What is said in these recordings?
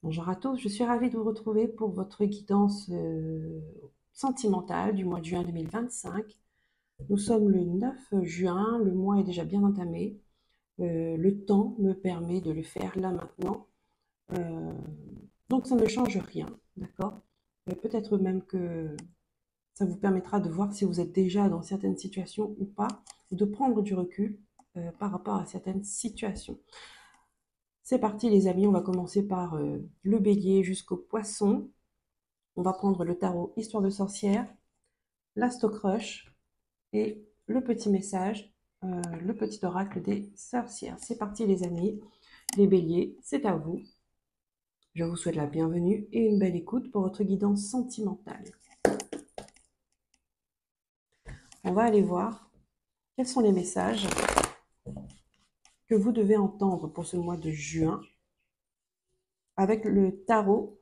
Bonjour à tous, je suis ravie de vous retrouver pour votre guidance sentimentale du mois de juin 2025. Nous sommes le 9 juin, le mois est déjà bien entamé. Le temps me permet de le faire là maintenant. Euh, donc ça ne change rien, d'accord? Peut-être même que ça vous permettra de voir si vous êtes déjà dans certaines situations ou pas, ou de prendre du recul par rapport à certaines situations. C'est parti les amis, on va commencer par le bélier jusqu'au poisson. On va prendre le tarot Histoire de sorcière, l'Astocrush et le petit message, le petit oracle des sorcières. C'est parti les amis, les béliers, c'est à vous. Je vous souhaite la bienvenue et une belle écoute pour votre guidance sentimentale. On va aller voir quels sont les messages que vous devez entendre pour ce mois de juin avec le tarot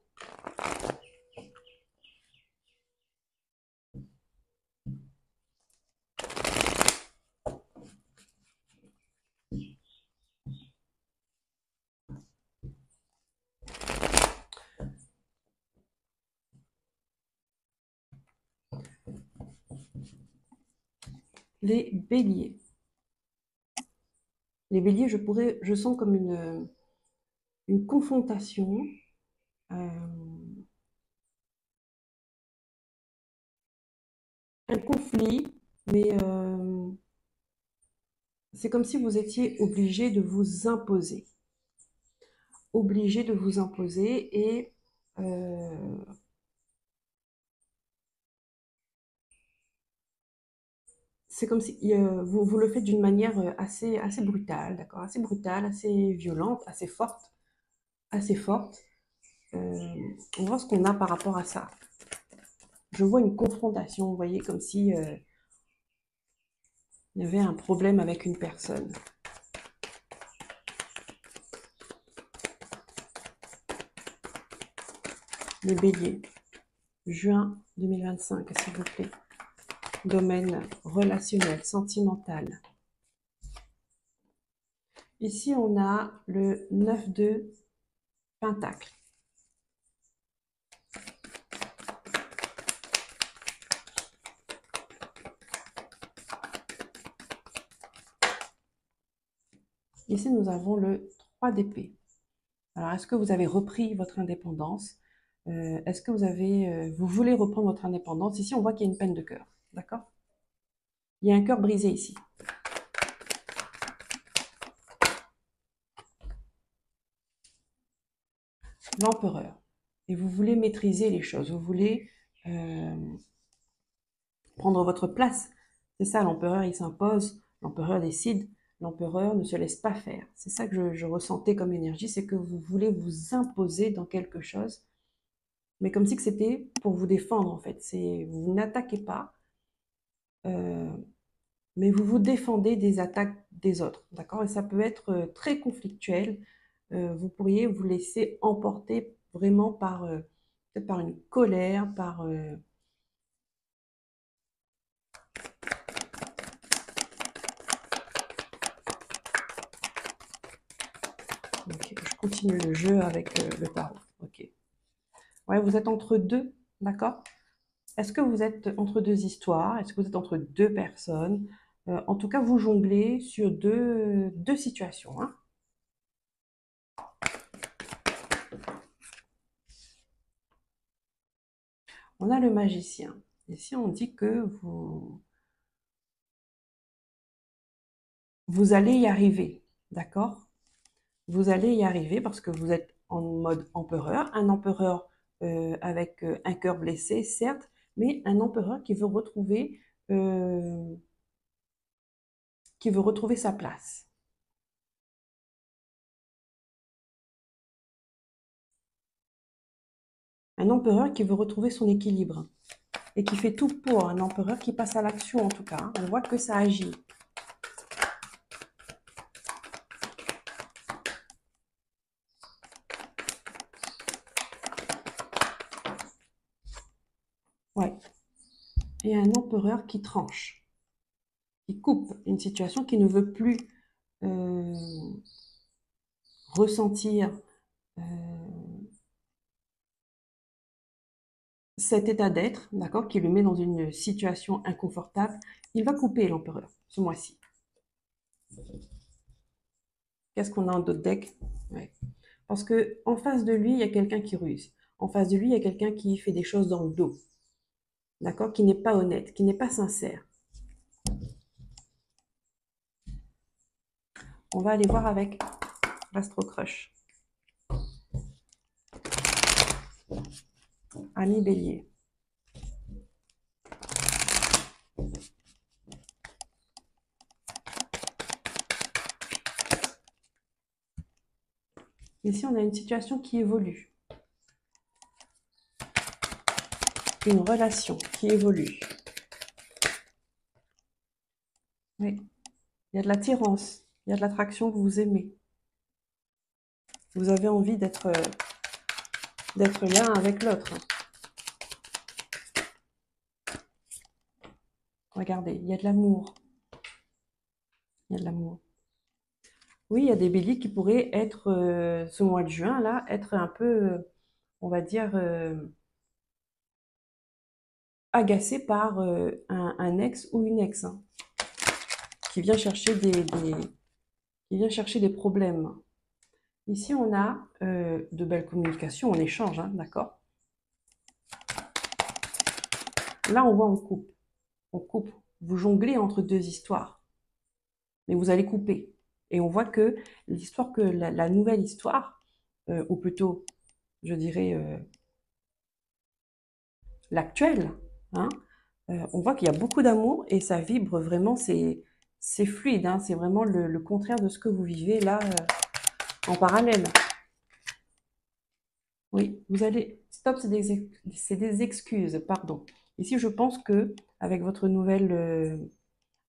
les béliers. Les béliers, je sens comme une confrontation, un conflit, mais c'est comme si vous étiez obligé de vous imposer. Obligé de vous imposer et c'est comme si vous le faites d'une manière assez brutale, d'accord? Assez brutale, assez violente, assez forte, assez forte. On voit ce qu'on a par rapport à ça. Je vois une confrontation, vous voyez, comme si il y avait un problème avec une personne. Les béliers, juin 2025, s'il vous plaît. Domaine relationnel, sentimental. Ici, on a le 9 de Pentacle. Ici, nous avons le 3 d'épée. Alors, est-ce que vous avez repris votre indépendance? Est-ce que vous voulez reprendre votre indépendance? Ici, on voit qu'il y a une peine de cœur. D'accord? Il y a un cœur brisé ici. L'empereur. Et vous voulez maîtriser les choses. Vous voulez prendre votre place. C'est ça, l'empereur, il s'impose. L'empereur décide. L'empereur ne se laisse pas faire. C'est ça que je ressentais comme énergie. C'est que vous voulez vous imposer dans quelque chose. Mais comme si que c'était pour vous défendre, en fait. Vous n'attaquez pas. Mais vous vous défendez des attaques des autres, d'accord? Et ça peut être très conflictuel. Vous pourriez vous laisser emporter vraiment par peut-être par une colère, par ok, je continue le jeu avec le tarot. Ok. Ouais, vous êtes entre deux, d'accord? Est-ce que vous êtes entre deux histoires? Est-ce que vous êtes entre deux personnes? En tout cas, vous jonglez sur deux situations, hein. On a le magicien. Ici, on dit que vous allez y arriver, d'accord? Vous allez y arriver parce que vous êtes en mode empereur, un empereur avec un cœur blessé, certes, mais un empereur euh, qui veut retrouver sa place. Un empereur qui veut retrouver son équilibre et qui fait tout pour, un empereur qui passe à l'action en tout cas, hein. On voit que ça agit. Ouais. Et un empereur qui tranche, qui coupe une situation, qui ne veut plus euh, ressentir cet état d'être, d'accord, qui le met dans une situation inconfortable, il va couper l'empereur ce mois-ci. Qu'est-ce qu'on a en d'autres deck? Ouais. Parce que en face de lui, il y a quelqu'un qui ruse. En face de lui, il y a quelqu'un qui fait des choses dans le dos. D'accord? Qui n'est pas honnête, qui n'est pas sincère. On va aller voir avec l'Astro Crush. Ami Bélier. Ici, on a une situation qui évolue. Une relation qui évolue. Oui. Il y a de l'attirance, il y a de l'attraction, vous vous aimez. Vous avez envie d'être l'un avec l'autre. Regardez, il y a de l'amour. Il y a de l'amour. Oui, il y a des béliers qui pourraient être, ce mois de juin, là, être un peu, on va dire, agacés par un ex ou une ex, hein, qui vient chercher qui vient chercher des problèmes. Ici, on a de belles communications, on échange, hein, d'accord? Là, on voit, on coupe. On coupe. Vous jonglez entre deux histoires. Mais vous allez couper. Et on voit que l'histoire, que la nouvelle histoire, ou plutôt, je dirais, l'actuelle, hein, on voit qu'il y a beaucoup d'amour et ça vibre vraiment, c'est fluide, hein, c'est vraiment le contraire de ce que vous vivez là, en parallèle. Oui, vous allez... Stop, c'est des excuses, pardon. Ici, je pense que avec votre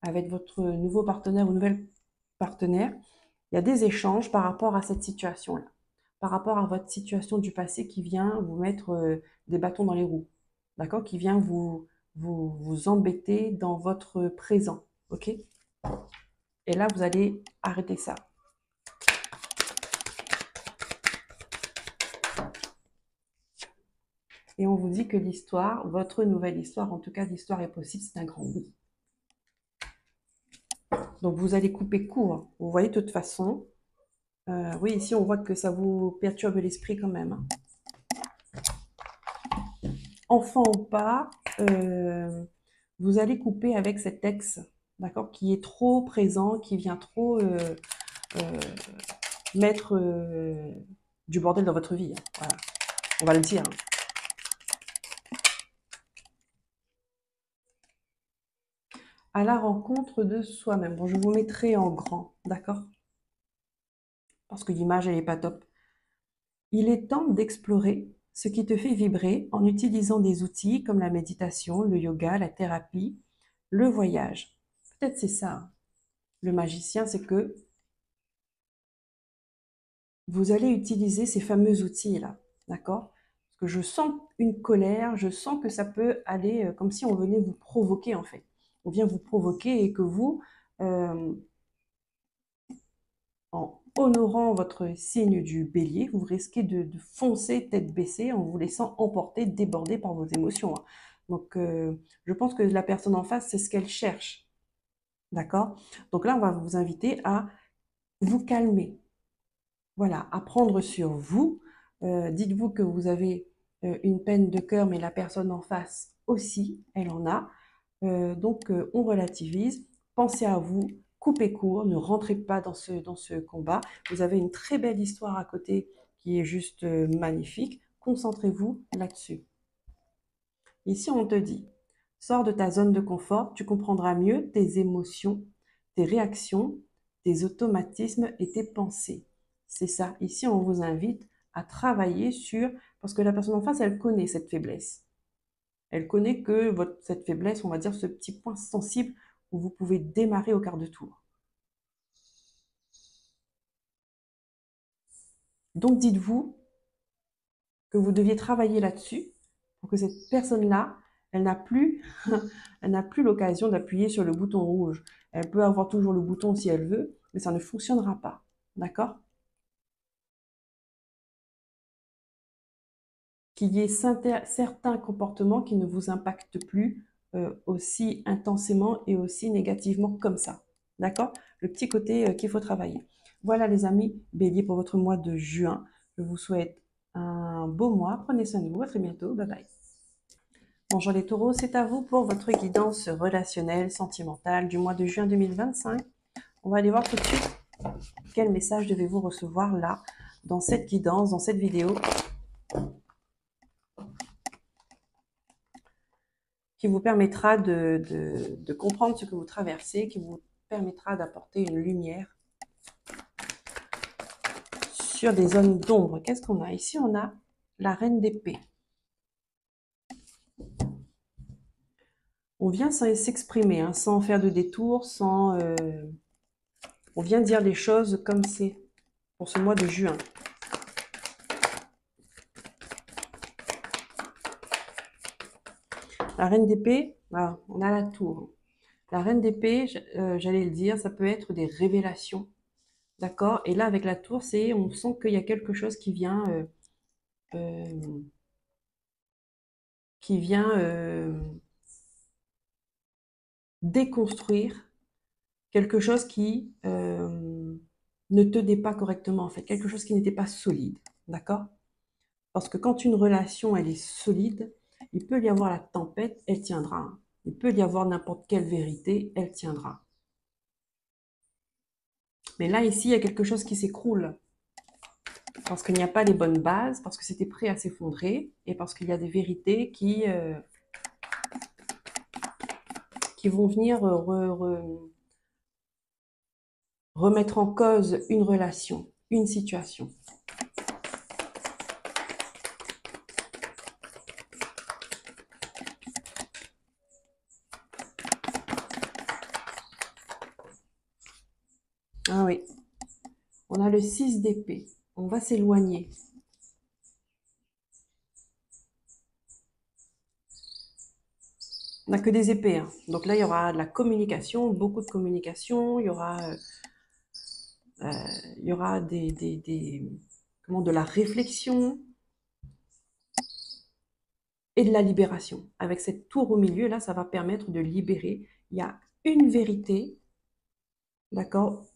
avec votre nouveau partenaire ou nouvelle partenaire, il y a des échanges par rapport à cette situation-là, par rapport à votre situation du passé qui vient vous mettre des bâtons dans les roues, d'accord? Qui vient vous embêter dans votre présent, ok? Et là, vous allez arrêter ça. Et on vous dit que l'histoire, votre nouvelle histoire, en tout cas l'histoire est possible, c'est un grand oui. Donc vous allez couper court. Vous voyez, de toute façon, oui, ici on voit que ça vous perturbe l'esprit quand même, hein. Enfant ou pas, vous allez couper avec cet ex, d'accord, qui est trop présent, qui vient trop mettre du bordel dans votre vie, hein. Voilà, on va le dire, hein. À la rencontre de soi-même. Bon, je vous mettrai en grand, d'accord? Parce que l'image, elle n'est pas top. Il est temps d'explorer ce qui te fait vibrer en utilisant des outils comme la méditation, le yoga, la thérapie, le voyage. Peut-être c'est ça, hein. Le magicien, c'est que vous allez utiliser ces fameux outils-là, d'accord? Parce que je sens une colère, je sens que ça peut aller comme si on venait vous provoquer, en fait. On vient vous provoquer et que vous, euh, en honorant votre signe du bélier, vous risquez de foncer tête baissée en vous laissant emporter, déborder par vos émotions, hein. Donc, je pense que la personne en face, c'est ce qu'elle cherche, d'accord? Donc là, on va vous inviter à vous calmer. Voilà, à prendre sur vous. Dites-vous que vous avez une peine de cœur, mais la personne en face aussi, elle en a. Donc, on relativise. Pensez à vous, coupez court, ne rentrez pas dans ce combat. Vous avez une très belle histoire à côté qui est juste magnifique. Concentrez-vous là-dessus. Ici, on te dit, sors de ta zone de confort, tu comprendras mieux tes émotions, tes réactions, tes automatismes et tes pensées. C'est ça. Ici, on vous invite à travailler sur, parce que la personne en face, elle connaît cette faiblesse. Elle connaît que cette faiblesse, on va dire ce petit point sensible où vous pouvez démarrer au quart de tour. Donc, dites-vous que vous deviez travailler là-dessus pour que cette personne-là, elle n'a plus, elle n'a plus l'occasion d'appuyer sur le bouton rouge. Elle peut avoir toujours le bouton si elle veut, mais ça ne fonctionnera pas. D'accord? qu'il y ait certains comportements qui ne vous impactent plus aussi intensément et aussi négativement comme ça. D'accord? Le petit côté qu'il faut travailler. Voilà les amis, Bélier pour votre mois de juin. Je vous souhaite un beau mois. Prenez soin de vous. À très bientôt. Bye bye. Bonjour les taureaux, c'est à vous pour votre guidance relationnelle, sentimentale du mois de juin 2025. On va aller voir tout de suite quel message devez-vous recevoir là, dans cette guidance, dans cette vidéo, qui vous permettra de comprendre ce que vous traversez, qui vous permettra d'apporter une lumière sur des zones d'ombre. Qu'est-ce qu'on a? Ici, on a la reine d'épée. On vient sans s'exprimer, hein, sans faire de détour, sans... on vient dire les choses comme c'est pour ce mois de juin. La reine d'épée, voilà, on a la tour. La reine d'épée, j'allais le dire, ça peut être des révélations. D'accord? Et là, avec la tour, on sent qu'il y a quelque chose qui vient... déconstruire quelque chose qui ne tenait pas correctement, en fait, quelque chose qui n'était pas solide, d'accord? Parce que quand une relation, elle est solide, il peut y avoir la tempête, elle tiendra. Hein. Il peut y avoir n'importe quelle vérité, elle tiendra. Mais là, ici, il y a quelque chose qui s'écroule. Parce qu'il n'y a pas les bonnes bases, parce que c'était prêt à s'effondrer, et parce qu'il y a des vérités qui vont venir remettre en cause une relation, une situation. Ah oui, on a le 6 d'épée. On va s'éloigner. On n'a que des épées. Hein. Donc là, il y aura de la communication, beaucoup de communication. Il y aura de la réflexion et de la libération. Avec cette tour au milieu, là, ça va permettre de libérer. Il y a une vérité, d'accord,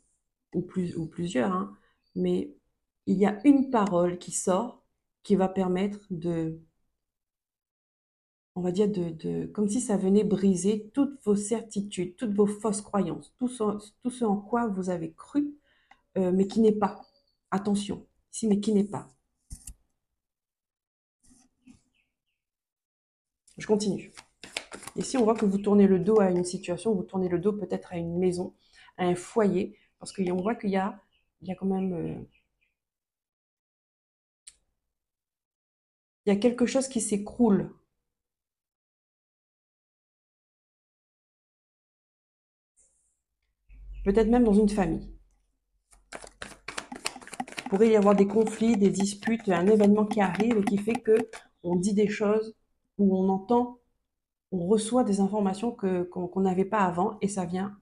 ou plusieurs, hein, mais il y a une parole qui sort qui va permettre on va dire, comme si ça venait briser toutes vos certitudes, toutes vos fausses croyances, tout ce en quoi vous avez cru, mais qui n'est pas. Attention, ici, mais qui n'est pas. Je continue. Ici, on voit que vous tournez le dos à une situation, vous tournez le dos peut-être à une maison, à un foyer, parce qu'on voit qu'il y a quand même... il y a quelque chose qui s'écroule. Peut-être même dans une famille. Il pourrait y avoir des conflits, des disputes, un événement qui arrive et qui fait que on dit des choses ou on entend, on reçoit des informations qu'on n'avait pas avant et ça vient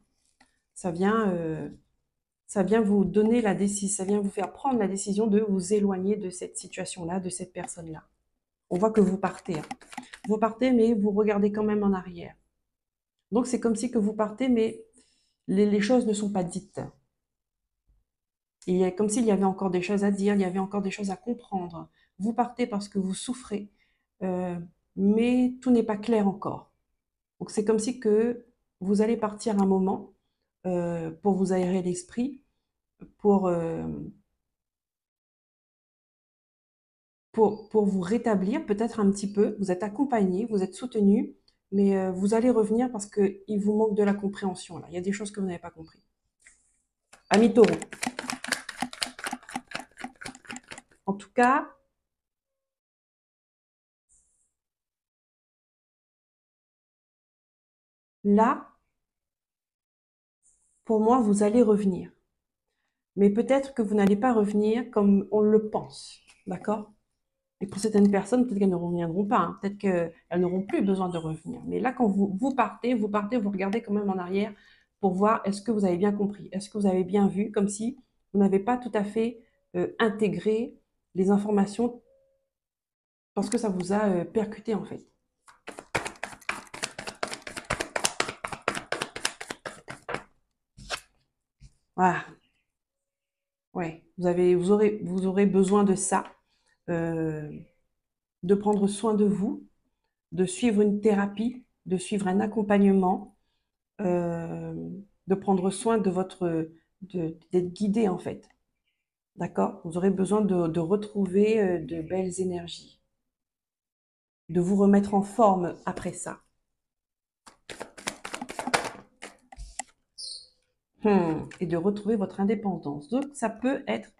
vous donner la décision, ça vient vous faire prendre la décision de vous éloigner de cette situation-là, de cette personne-là. On voit que vous partez. Hein. Vous partez, mais vous regardez quand même en arrière. Donc c'est comme si que vous partez, mais les choses ne sont pas dites. Il y a comme s'il y avait encore des choses à dire, il y avait encore des choses à comprendre. Vous partez parce que vous souffrez, mais tout n'est pas clair encore. Donc c'est comme si que vous allez partir un moment pour vous aérer l'esprit, pour vous rétablir peut-être un petit peu. Vous êtes accompagné, vous êtes soutenu, mais vous allez revenir parce qu'il vous manque de la compréhension. Là. Il y a des choses que vous n'avez pas compris. Amis taureaux. En tout cas, là, pour moi, vous allez revenir. Mais peut-être que vous n'allez pas revenir comme on le pense. D'accord? Et pour certaines personnes, peut-être qu'elles ne reviendront pas. Hein. Peut-être qu'elles n'auront plus besoin de revenir. Mais là, quand vous partez, vous regardez quand même en arrière pour voir est-ce que vous avez bien compris, est-ce que vous avez bien vu, comme si vous n'avez pas tout à fait intégré les informations parce que ça vous a percuté en fait. Voilà, ouais, vous aurez besoin de ça, euh, de prendre soin de vous, de suivre une thérapie, de suivre un accompagnement, euh, de prendre soin de d'être guidé en fait. D'accord? Vous aurez besoin de retrouver de belles énergies, de vous remettre en forme après ça. Et de retrouver votre indépendance. Donc, euh, ça peut être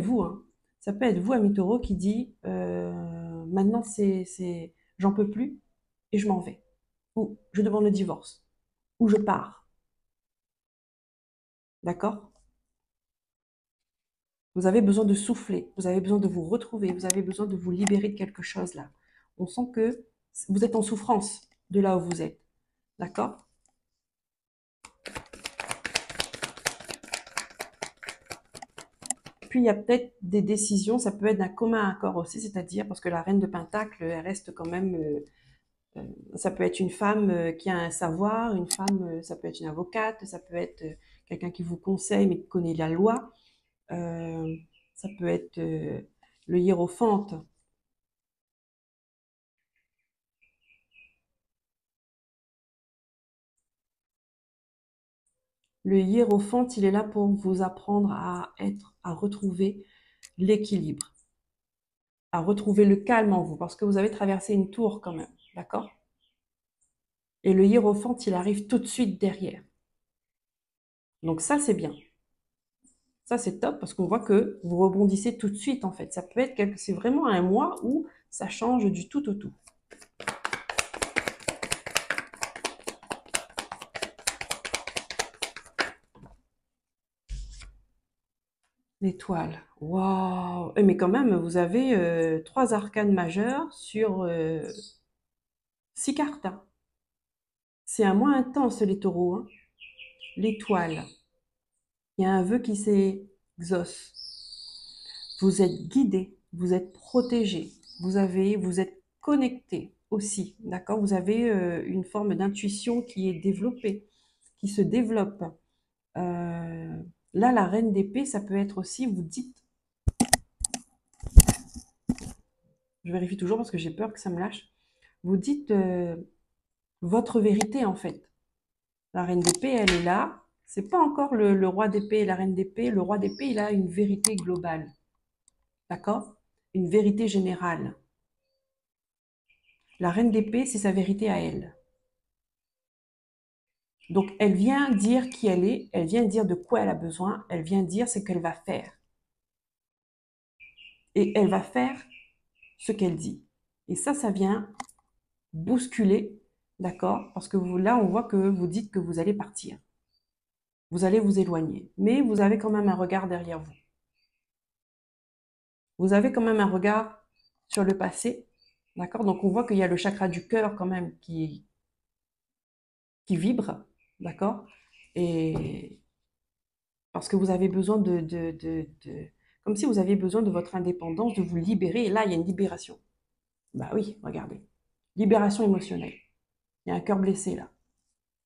vous, hein. Ça peut être vous, ami taureau, qui dit maintenant, j'en peux plus et je m'en vais. Ou je demande le divorce. Ou je pars. D'accord? Vous avez besoin de souffler. Vous avez besoin de vous retrouver. Vous avez besoin de vous libérer de quelque chose là. On sent que vous êtes en souffrance de là où vous êtes. D'accord? Puis il y a peut-être des décisions, ça peut être d'un commun accord aussi, c'est-à-dire parce que la reine de Pentacle, elle reste quand même, ça peut être une femme qui a un savoir, une femme, ça peut être une avocate, ça peut être quelqu'un qui vous conseille mais qui connaît la loi, euh, ça peut être le hiérophante. Le hiérophante, il est là pour vous apprendre à retrouver l'équilibre, à retrouver le calme en vous, parce que vous avez traversé une tour quand même, d'accord? Et le hiérophante, il arrive tout de suite derrière. Donc ça, c'est bien. Ça, c'est top parce qu'on voit que vous rebondissez tout de suite, en fait. Ça peut être c'est vraiment un mois où ça change du tout au tout. L'étoile. Waouh! Mais quand même, vous avez 3 arcanes majeurs sur 6 cartes, hein. C'est un mois intense, les taureaux, hein. L'étoile. Il y a un vœu qui s'exauce. Vous êtes guidé, vous êtes protégé, vous êtes connecté aussi, d'accord? Vous avez une forme d'intuition qui est développée, qui se développe. Euh, Là, la reine d'épée, ça peut être aussi, vous dites, je vérifie toujours parce que j'ai peur que ça me lâche, vous dites votre vérité en fait. La reine d'épée, elle est là. C'est pas encore le roi d'épée et la reine d'épée. Le roi d'épée, il a une vérité globale, d'accord? Une vérité générale. La reine d'épée, c'est sa vérité à elle. Donc, elle vient dire qui elle est, elle vient dire de quoi elle a besoin, elle vient dire ce qu'elle va faire. Et elle va faire ce qu'elle dit. Et ça vient bousculer, d'accord? Parce que là, on voit que vous dites que vous allez partir. Vous allez vous éloigner. Mais vous avez quand même un regard derrière vous. Vous avez quand même un regard sur le passé, d'accord? Donc, on voit qu'il y a le chakra du cœur quand même qui vibre, d'accord? Et parce que vous avez besoin comme si vous aviez besoin de votre indépendance, de vous libérer. Et là, il y a une libération. Bah oui, regardez. Libération émotionnelle. Il y a un cœur blessé là.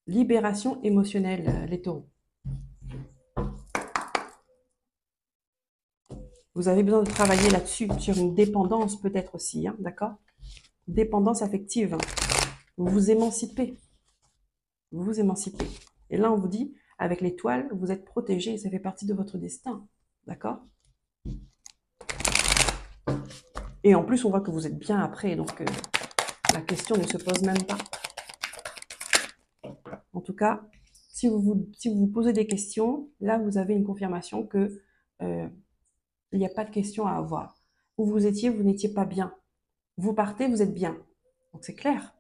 Libération émotionnelle, les taureaux. Vous avez besoin de travailler là-dessus, sur une dépendance peut-être aussi, hein, d'accord? Dépendance affective. Vous vous émancipez. Vous vous émancipez. Et là, on vous dit, avec l'étoile, vous êtes protégé, ça fait partie de votre destin. D'accord? Et en plus, on voit que vous êtes bien après, donc la question ne se pose même pas. En tout cas, si vous posez des questions, là, vous avez une confirmation que il n'y a pas de questions à avoir. Où vous étiez, vous n'étiez pas bien. Vous partez, vous êtes bien. Donc c'est clair.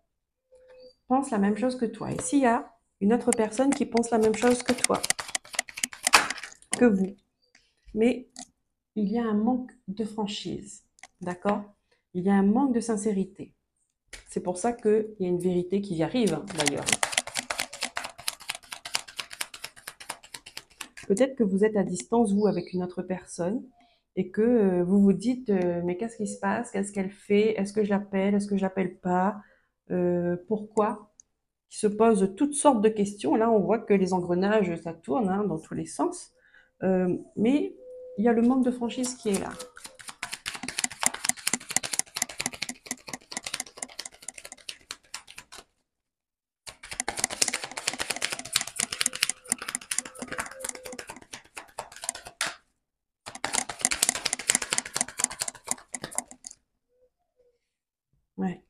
Pense la même chose que toi. Et s'il y a une autre personne qui pense la même chose que toi, que vous, mais il y a un manque de franchise, d'accord? Il y a un manque de sincérité. C'est pour ça qu'il y a une vérité qui arrive, d'ailleurs. Peut-être que vous êtes à distance, vous, avec une autre personne, et que vous vous dites mais qu'est-ce qui se passe? Qu'est-ce qu'elle fait? Est-ce que je l'appelle? Est-ce que je l'appelle pas? Pourquoi? Qui se posent toutes sortes de questions. Là, on voit que les engrenages, ça tourne hein, dans tous les sens. Mais il y a le manque de franchise qui est là. Ouais.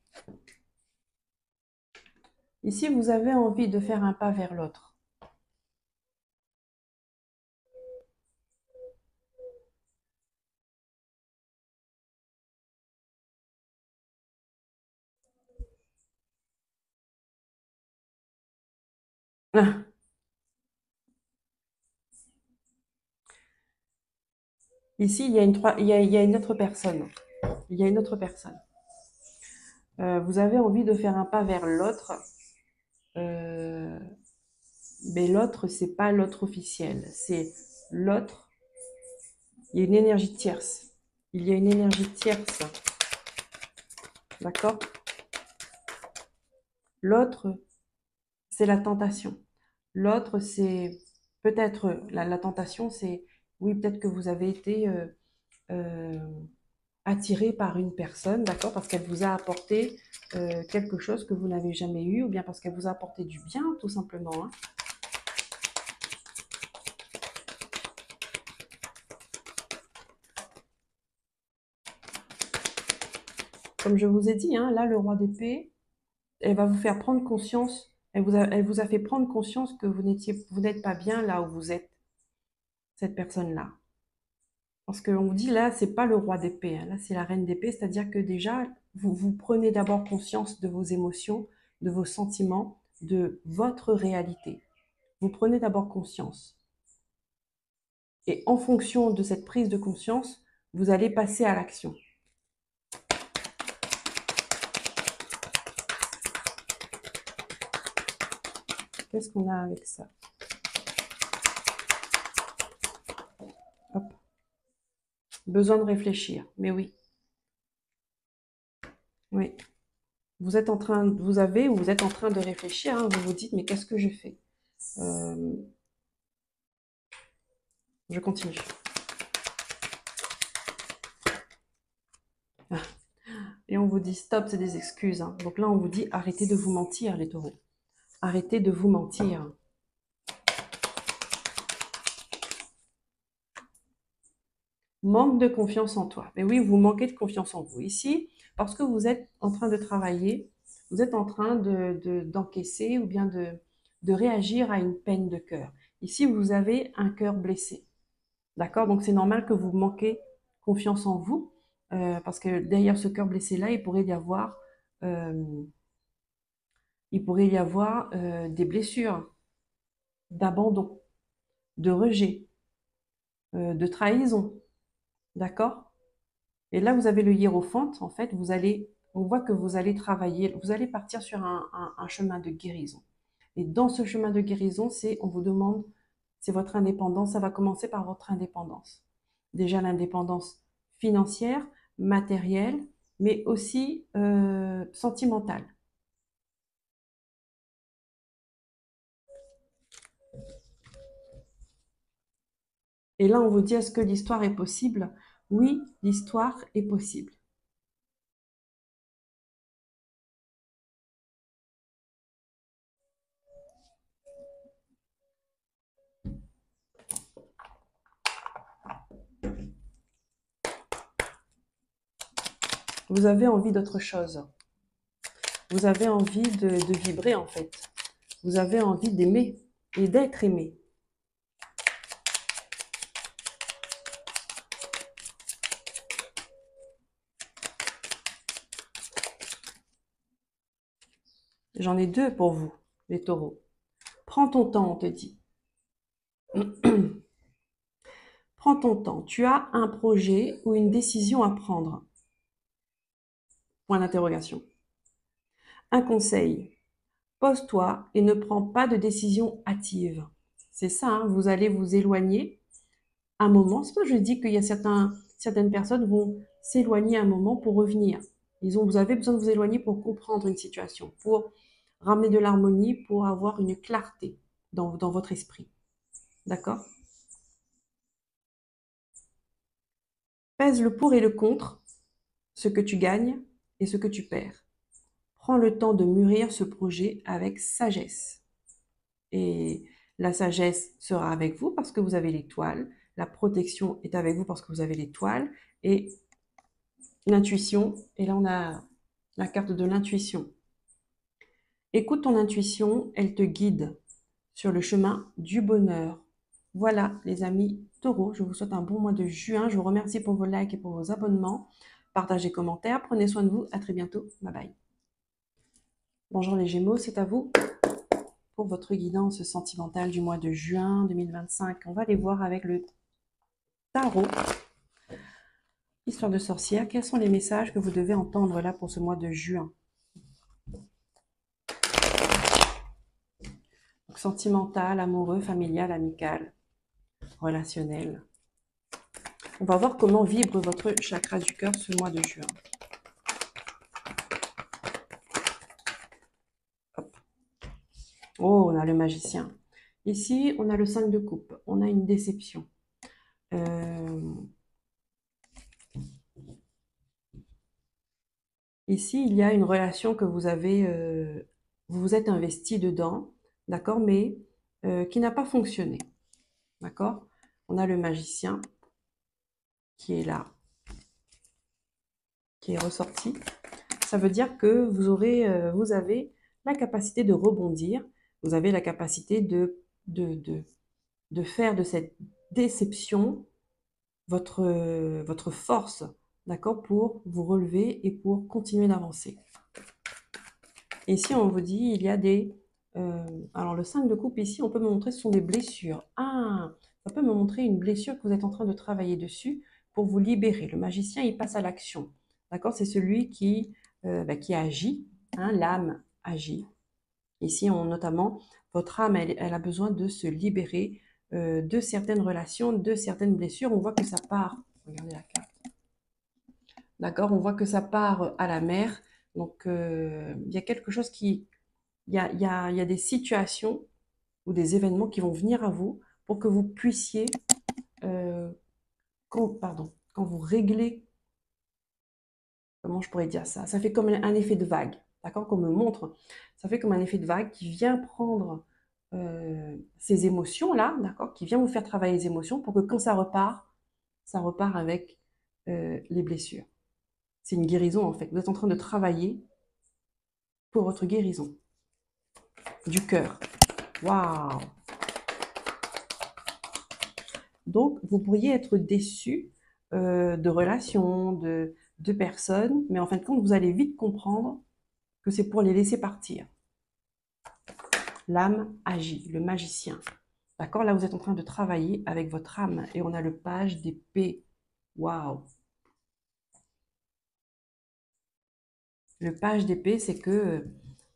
Ici, vous avez envie de faire un pas vers l'autre. Ici, il y a une autre personne. Il y a une autre personne. Vous avez envie de faire un pas vers l'autre, euh, mais l'autre, c'est pas l'autre officiel. C'est l'autre. Il y a une énergie tierce. Il y a une énergie tierce. D'accord? L'autre, c'est la tentation. L'autre, c'est peut-être la tentation, c'est oui, peut-être que vous avez été euh, attiré par une personne, d'accord, parce qu'elle vous a apporté quelque chose que vous n'avez jamais eu, ou bien parce qu'elle vous a apporté du bien, tout simplement. Hein. Comme je vous ai dit, hein, là, le roi d'épée, elle va vous faire prendre conscience, elle vous a fait prendre conscience que vous n'êtes pas bien là où vous êtes, cette personne-là. Parce qu'on vous dit là, c'est pas le roi d'épée, hein, là c'est la reine d'épée, c'est-à-dire que déjà, vous prenez d'abord conscience de vos émotions, de vos sentiments, de votre réalité. Vous prenez d'abord conscience. Et en fonction de cette prise de conscience, vous allez passer à l'action. Qu'est-ce qu'on a avec ça? Hop. Besoin de réfléchir. Mais oui, oui. Vous êtes en train, vous êtes en train de réfléchir. Hein, vous vous dites, mais qu'est-ce que je fais? Euh, je continue. Ah. Et on vous dit, stop, c'est des excuses. Hein. Donc là, on vous dit, arrêtez de vous mentir, les taureaux. Arrêtez de vous mentir. Manque de confiance en toi. Mais oui, vous manquez de confiance en vous. Ici, parce que vous êtes en train de travailler, vous êtes en train d'encaisser ou bien de réagir à une peine de cœur. Ici, vous avez un cœur blessé. D'accord? Donc, c'est normal que vous manquez confiance en vous, parce que derrière ce cœur blessé-là, euh, il pourrait y avoir des blessures, d'abandon, de rejet, de trahison. D'accord? Et là, vous avez le hiérophante, en fait, on voit que vous allez travailler, vous allez partir sur un chemin de guérison. Et dans ce chemin de guérison, on vous demande, c'est votre indépendance, ça va commencer par votre indépendance. Déjà l'indépendance financière, matérielle, mais aussi sentimentale. Et là, on vous dit, est-ce que l'histoire est possible? Oui, l'histoire est possible. Vous avez envie d'autre chose. Vous avez envie de vibrer, en fait. Vous avez envie d'aimer et d'être aimé. J'en ai deux pour vous, les taureaux. Prends ton temps, on te dit. Prends ton temps. Tu as un projet ou une décision à prendre. Point d'interrogation. Un conseil. Pose-toi et ne prends pas de décision hâtive. C'est ça, hein, vous allez vous éloigner un moment. C'est pour ça que je dis qu'il y a certaines personnes vont s'éloigner un moment pour revenir. Vous avez besoin de vous éloigner pour comprendre une situation, pour ramener de l'harmonie, pour avoir une clarté dans votre esprit. D'accord? Pèse le pour et le contre, ce que tu gagnes et ce que tu perds. Prends le temps de mûrir ce projet avec sagesse. Et la sagesse sera avec vous parce que vous avez l'étoile. La protection est avec vous parce que vous avez l'étoile. Et l'intuition, et là on a la carte de l'intuition. Écoute ton intuition, elle te guide sur le chemin du bonheur. Voilà les amis taureaux, je vous souhaite un bon mois de juin. Je vous remercie pour vos likes et pour vos abonnements. Partagez, commentaires, prenez soin de vous. À très bientôt. Bye bye. Bonjour les Gémeaux, c'est à vous pour votre guidance sentimentale du mois de juin 2025. On va aller voir avec le tarot. Histoire de sorcière, quels sont les messages que vous devez entendre là pour ce mois de juin? Donc, sentimental, amoureux, familial, amical, relationnel. On va voir comment vibre votre chakra du cœur ce mois de juin. Hop. Oh, on a le magicien. Ici, on a le 5 de coupe. On a une déception. Ici, il y a une relation que vous avez, vous vous êtes investi dedans, d'accord, mais qui n'a pas fonctionné, d'accord? On a le magicien qui est là, qui est ressorti. Ça veut dire que vous avez la capacité de rebondir, vous avez la capacité de faire de cette déception votre force, d'accord, pour vous relever et pour continuer d'avancer. Et si on vous dit, il y a des... alors le 5 de coupe ici, on peut me montrer, ce sont des blessures. Ah, ça peut me montrer une blessure que vous êtes en train de travailler dessus pour vous libérer. Le magicien, il passe à l'action. D'accord? C'est celui qui agit. Hein, l'âme agit. Ici, notamment, votre âme, elle a besoin de se libérer de certaines relations, de certaines blessures. On voit que ça part. Regardez la carte. D'accord? On voit que ça part à la mer. Donc, il y a quelque chose qui... Il y a des situations ou des événements qui vont venir à vous pour que vous puissiez, quand vous réglez, comment je pourrais dire ça? Ça fait comme un effet de vague, d'accord? Qu'on me montre, ça fait comme un effet de vague qui vient prendre ces émotions-là, d'accord? Qui vient vous faire travailler les émotions pour que quand ça repart avec les blessures. C'est une guérison en fait. Vous êtes en train de travailler pour votre guérison du cœur. Waouh! Donc, vous pourriez être déçu de relations, de personnes, mais en fin de compte, vous allez vite comprendre que c'est pour les laisser partir. L'âme agit, le magicien. D'accord? Là, vous êtes en train de travailler avec votre âme et on a le page d'épée. Waouh! Le page d'épée, c'est que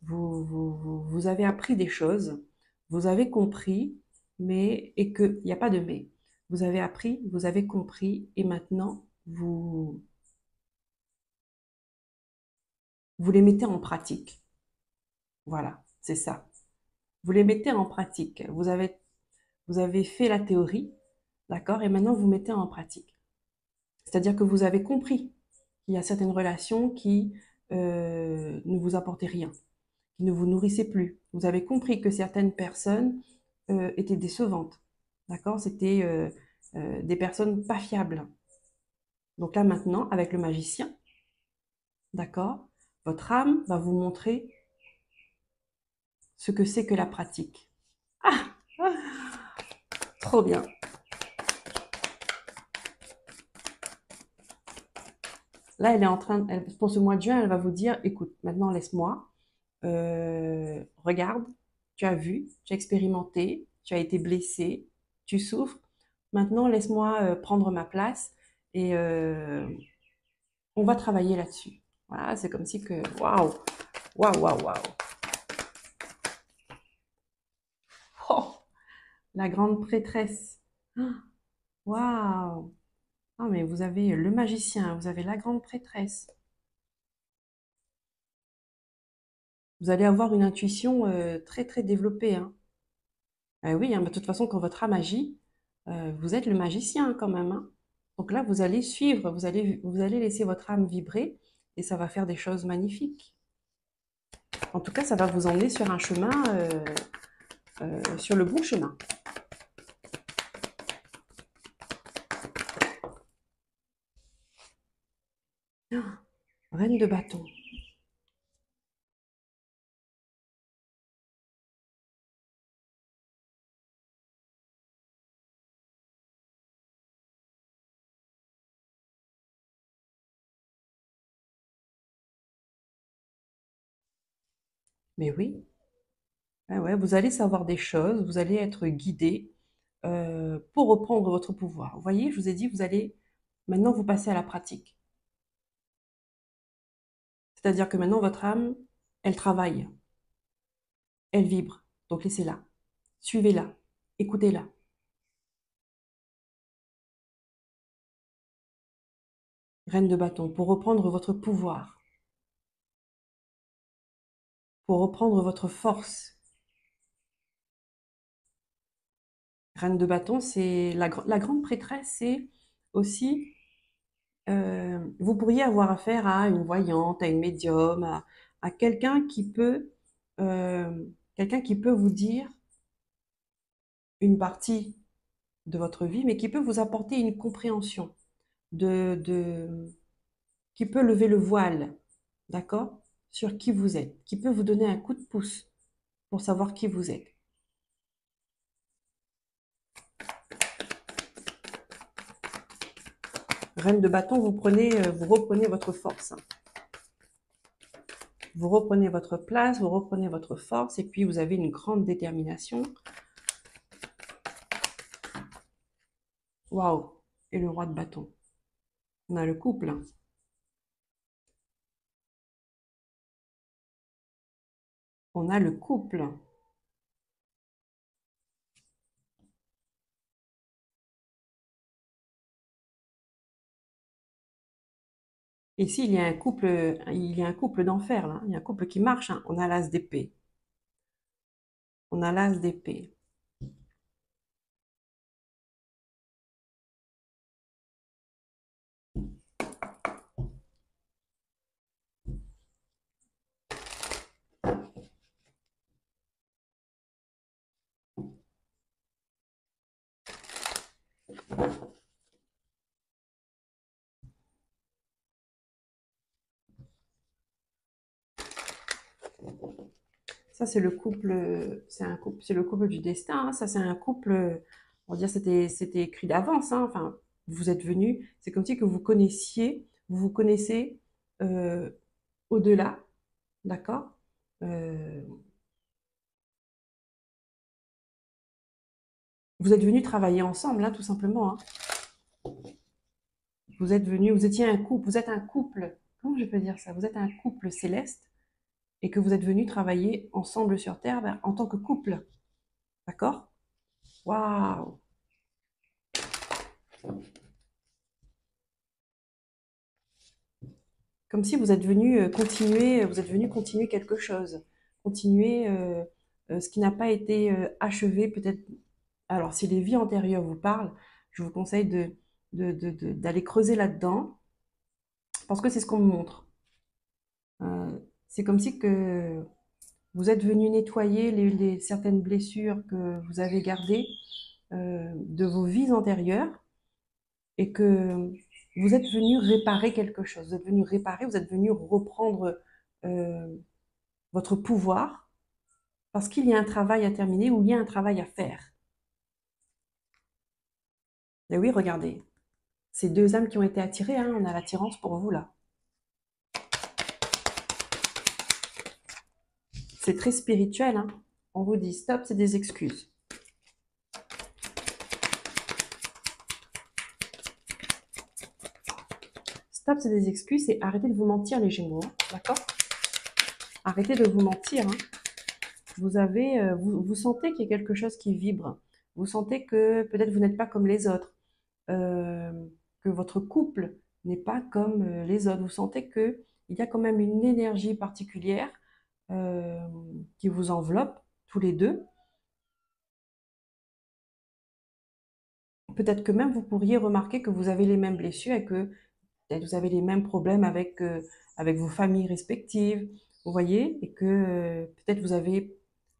vous avez appris des choses, vous avez compris, et qu'il n'y a pas de mais. Vous avez appris, vous avez compris, et maintenant, vous les mettez en pratique. Voilà, c'est ça. Vous les mettez en pratique. Vous avez fait la théorie, d'accord, et maintenant vous mettez en pratique. C'est-à-dire que vous avez compris qu'il y a certaines relations qui ne vous apportaient rien, qui ne vous nourrissaient plus. Vous avez compris que certaines personnes étaient décevantes, d'accord, c'était des personnes pas fiables. Donc là maintenant, avec le magicien, d'accord, votre âme va vous montrer ce que c'est que la pratique. Ah, ah, trop bien. Là, elle est en train, pour ce mois de juin, elle va vous dire, écoute, maintenant laisse-moi, regarde, tu as vu, tu as expérimenté, tu as été blessé, tu souffres. Maintenant, laisse-moi prendre ma place et on va travailler là-dessus. Voilà, c'est comme si que, waouh, waouh, waouh, waouh. Oh, la grande prêtresse. Ah, waouh. Ah, mais vous avez le magicien, vous avez la grande prêtresse. Vous allez avoir une intuition très très développée, hein. Oui, hein, bah, de toute façon, quand votre âme agit, vous êtes le magicien quand même, hein. Donc là, vous allez suivre, vous allez laisser votre âme vibrer et ça va faire des choses magnifiques. En tout cas, ça va vous emmener sur un chemin, sur le bon chemin. Ah, reine de bâton. Mais oui, ah ouais, vous allez savoir des choses, vous allez être guidé pour reprendre votre pouvoir. Vous voyez, je vous ai dit, vous allez maintenant vous passer à la pratique. C'est-à-dire que maintenant, votre âme, elle travaille, elle vibre. Donc laissez-la, suivez-la, écoutez-la. Reine de bâton, pour reprendre votre pouvoir, pour reprendre votre force. Reine de bâton, c'est la grande prêtresse, c'est aussi, vous pourriez avoir affaire à une voyante, à une médium, à euh, quelqu'un qui peut vous dire une partie de votre vie, mais qui peut vous apporter une compréhension, qui peut lever le voile, d'accord, sur qui vous êtes, qui peut vous donner un coup de pouce pour savoir qui vous êtes. Reine de bâton, vous reprenez votre force. Vous reprenez votre place, vous reprenez votre force, et puis vous avez une grande détermination. Waouh! Et le roi de bâton. On a le couple, hein. On a le couple. Ici, il y a un couple d'enfer, là. Il y a un couple qui marche, hein. On a l'as d'épée. On a l'as d'épée. Ça, c'est le couple, c'est le couple du destin, hein. Ça, c'est un couple, on va dire, c'était écrit d'avance, hein. Enfin, vous êtes venu, c'est comme si que vous vous connaissez euh, au-delà, d'accord? Euh, vous êtes venus travailler ensemble, hein, tout simplement, hein. Vous êtes venus, vous étiez un couple, vous êtes un couple, comment je peux dire ça? Vous êtes un couple céleste et que vous êtes venus travailler ensemble sur Terre ben, en tant que couple, d'accord? Waouh! Comme si vous êtes venu continuer quelque chose, continuer ce qui n'a pas été achevé, peut-être. Alors, si les vies antérieures vous parlent, je vous conseille d'aller creuser là-dedans, parce que c'est ce qu'on me montre. C'est comme si que vous êtes venu nettoyer certaines blessures que vous avez gardées de vos vies antérieures et que vous êtes venu réparer quelque chose. Vous êtes venu réparer, vous êtes venu reprendre euh, votre pouvoir parce qu'il y a un travail à terminer ou il y a un travail à faire. Et oui, regardez, ces deux âmes qui ont été attirées, hein, on a l'attirance pour vous là. C'est très spirituel, hein. On vous dit stop, c'est des excuses. Stop, c'est des excuses et arrêtez de vous mentir les Gémeaux, hein, d'accord? Arrêtez de vous mentir, hein. Vous sentez qu'il y a quelque chose qui vibre. Vous sentez que peut-être vous n'êtes pas comme les autres, euh, que votre couple n'est pas comme les autres. Vous sentez qu'il y a quand même une énergie particulière qui vous enveloppe tous les deux. Peut-être que même vous pourriez remarquer que vous avez les mêmes blessures et que peut-être vous avez les mêmes problèmes avec vos familles respectives, vous voyez, et que peut-être vous avez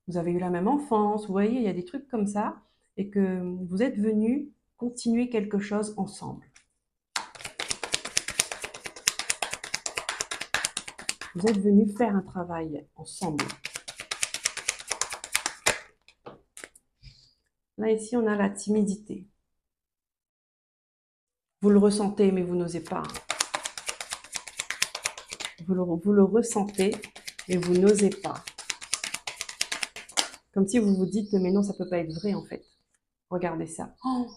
eu la même enfance, vous voyez, il y a des trucs comme ça, et que vous êtes venus continuer quelque chose ensemble. Vous êtes venus faire un travail ensemble. Là, ici, on a la timidité. Vous le ressentez, mais vous n'osez pas. Vous le ressentez, mais vous n'osez pas. Comme si vous vous dites, mais non, ça ne peut pas être vrai, en fait. Regardez ça. Oh,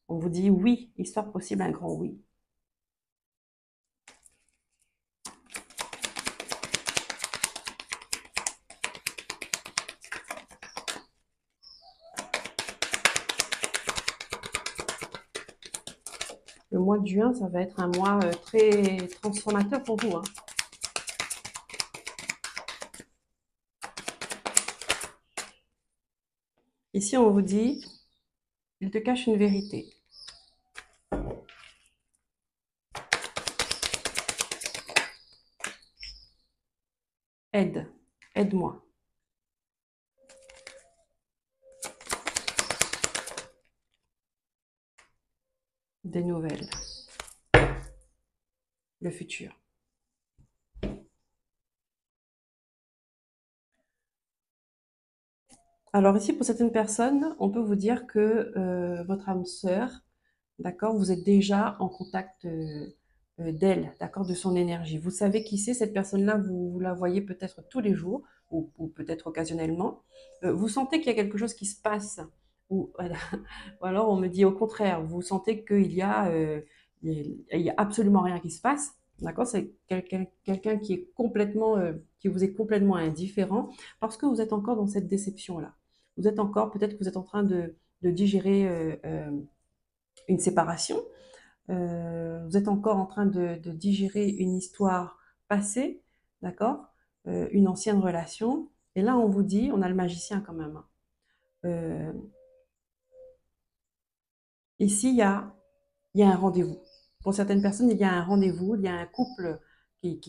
on vous dit oui, histoire possible, un grand oui. Le mois de juin, ça va être un mois très transformateur pour vous, hein. Ici, on vous dit, il te cache une vérité. Aide-moi. Des nouvelles. Le futur. Alors ici, pour certaines personnes, on peut vous dire que votre âme sœur, d'accord, vous êtes déjà en contact d'elle, d'accord, de son énergie. Vous savez qui c'est, cette personne-là, vous la voyez peut-être tous les jours, ou peut-être occasionnellement. Vous sentez qu'il y a quelque chose qui se passe, ou, ou alors on me dit au contraire, vous sentez qu'il il y a absolument rien qui se passe, d'accord, c'est quelqu'un qui est complètement, qui vous est complètement indifférent, parce que vous êtes encore dans cette déception-là. Vous êtes encore, peut-être que vous êtes en train de digérer une séparation, vous êtes encore en train de digérer une histoire passée, d'accord, une ancienne relation. Et là, on vous dit, on a le magicien quand même, hein. Ici, il y a un rendez-vous. Pour certaines personnes, il y a un rendez-vous, il y a un couple il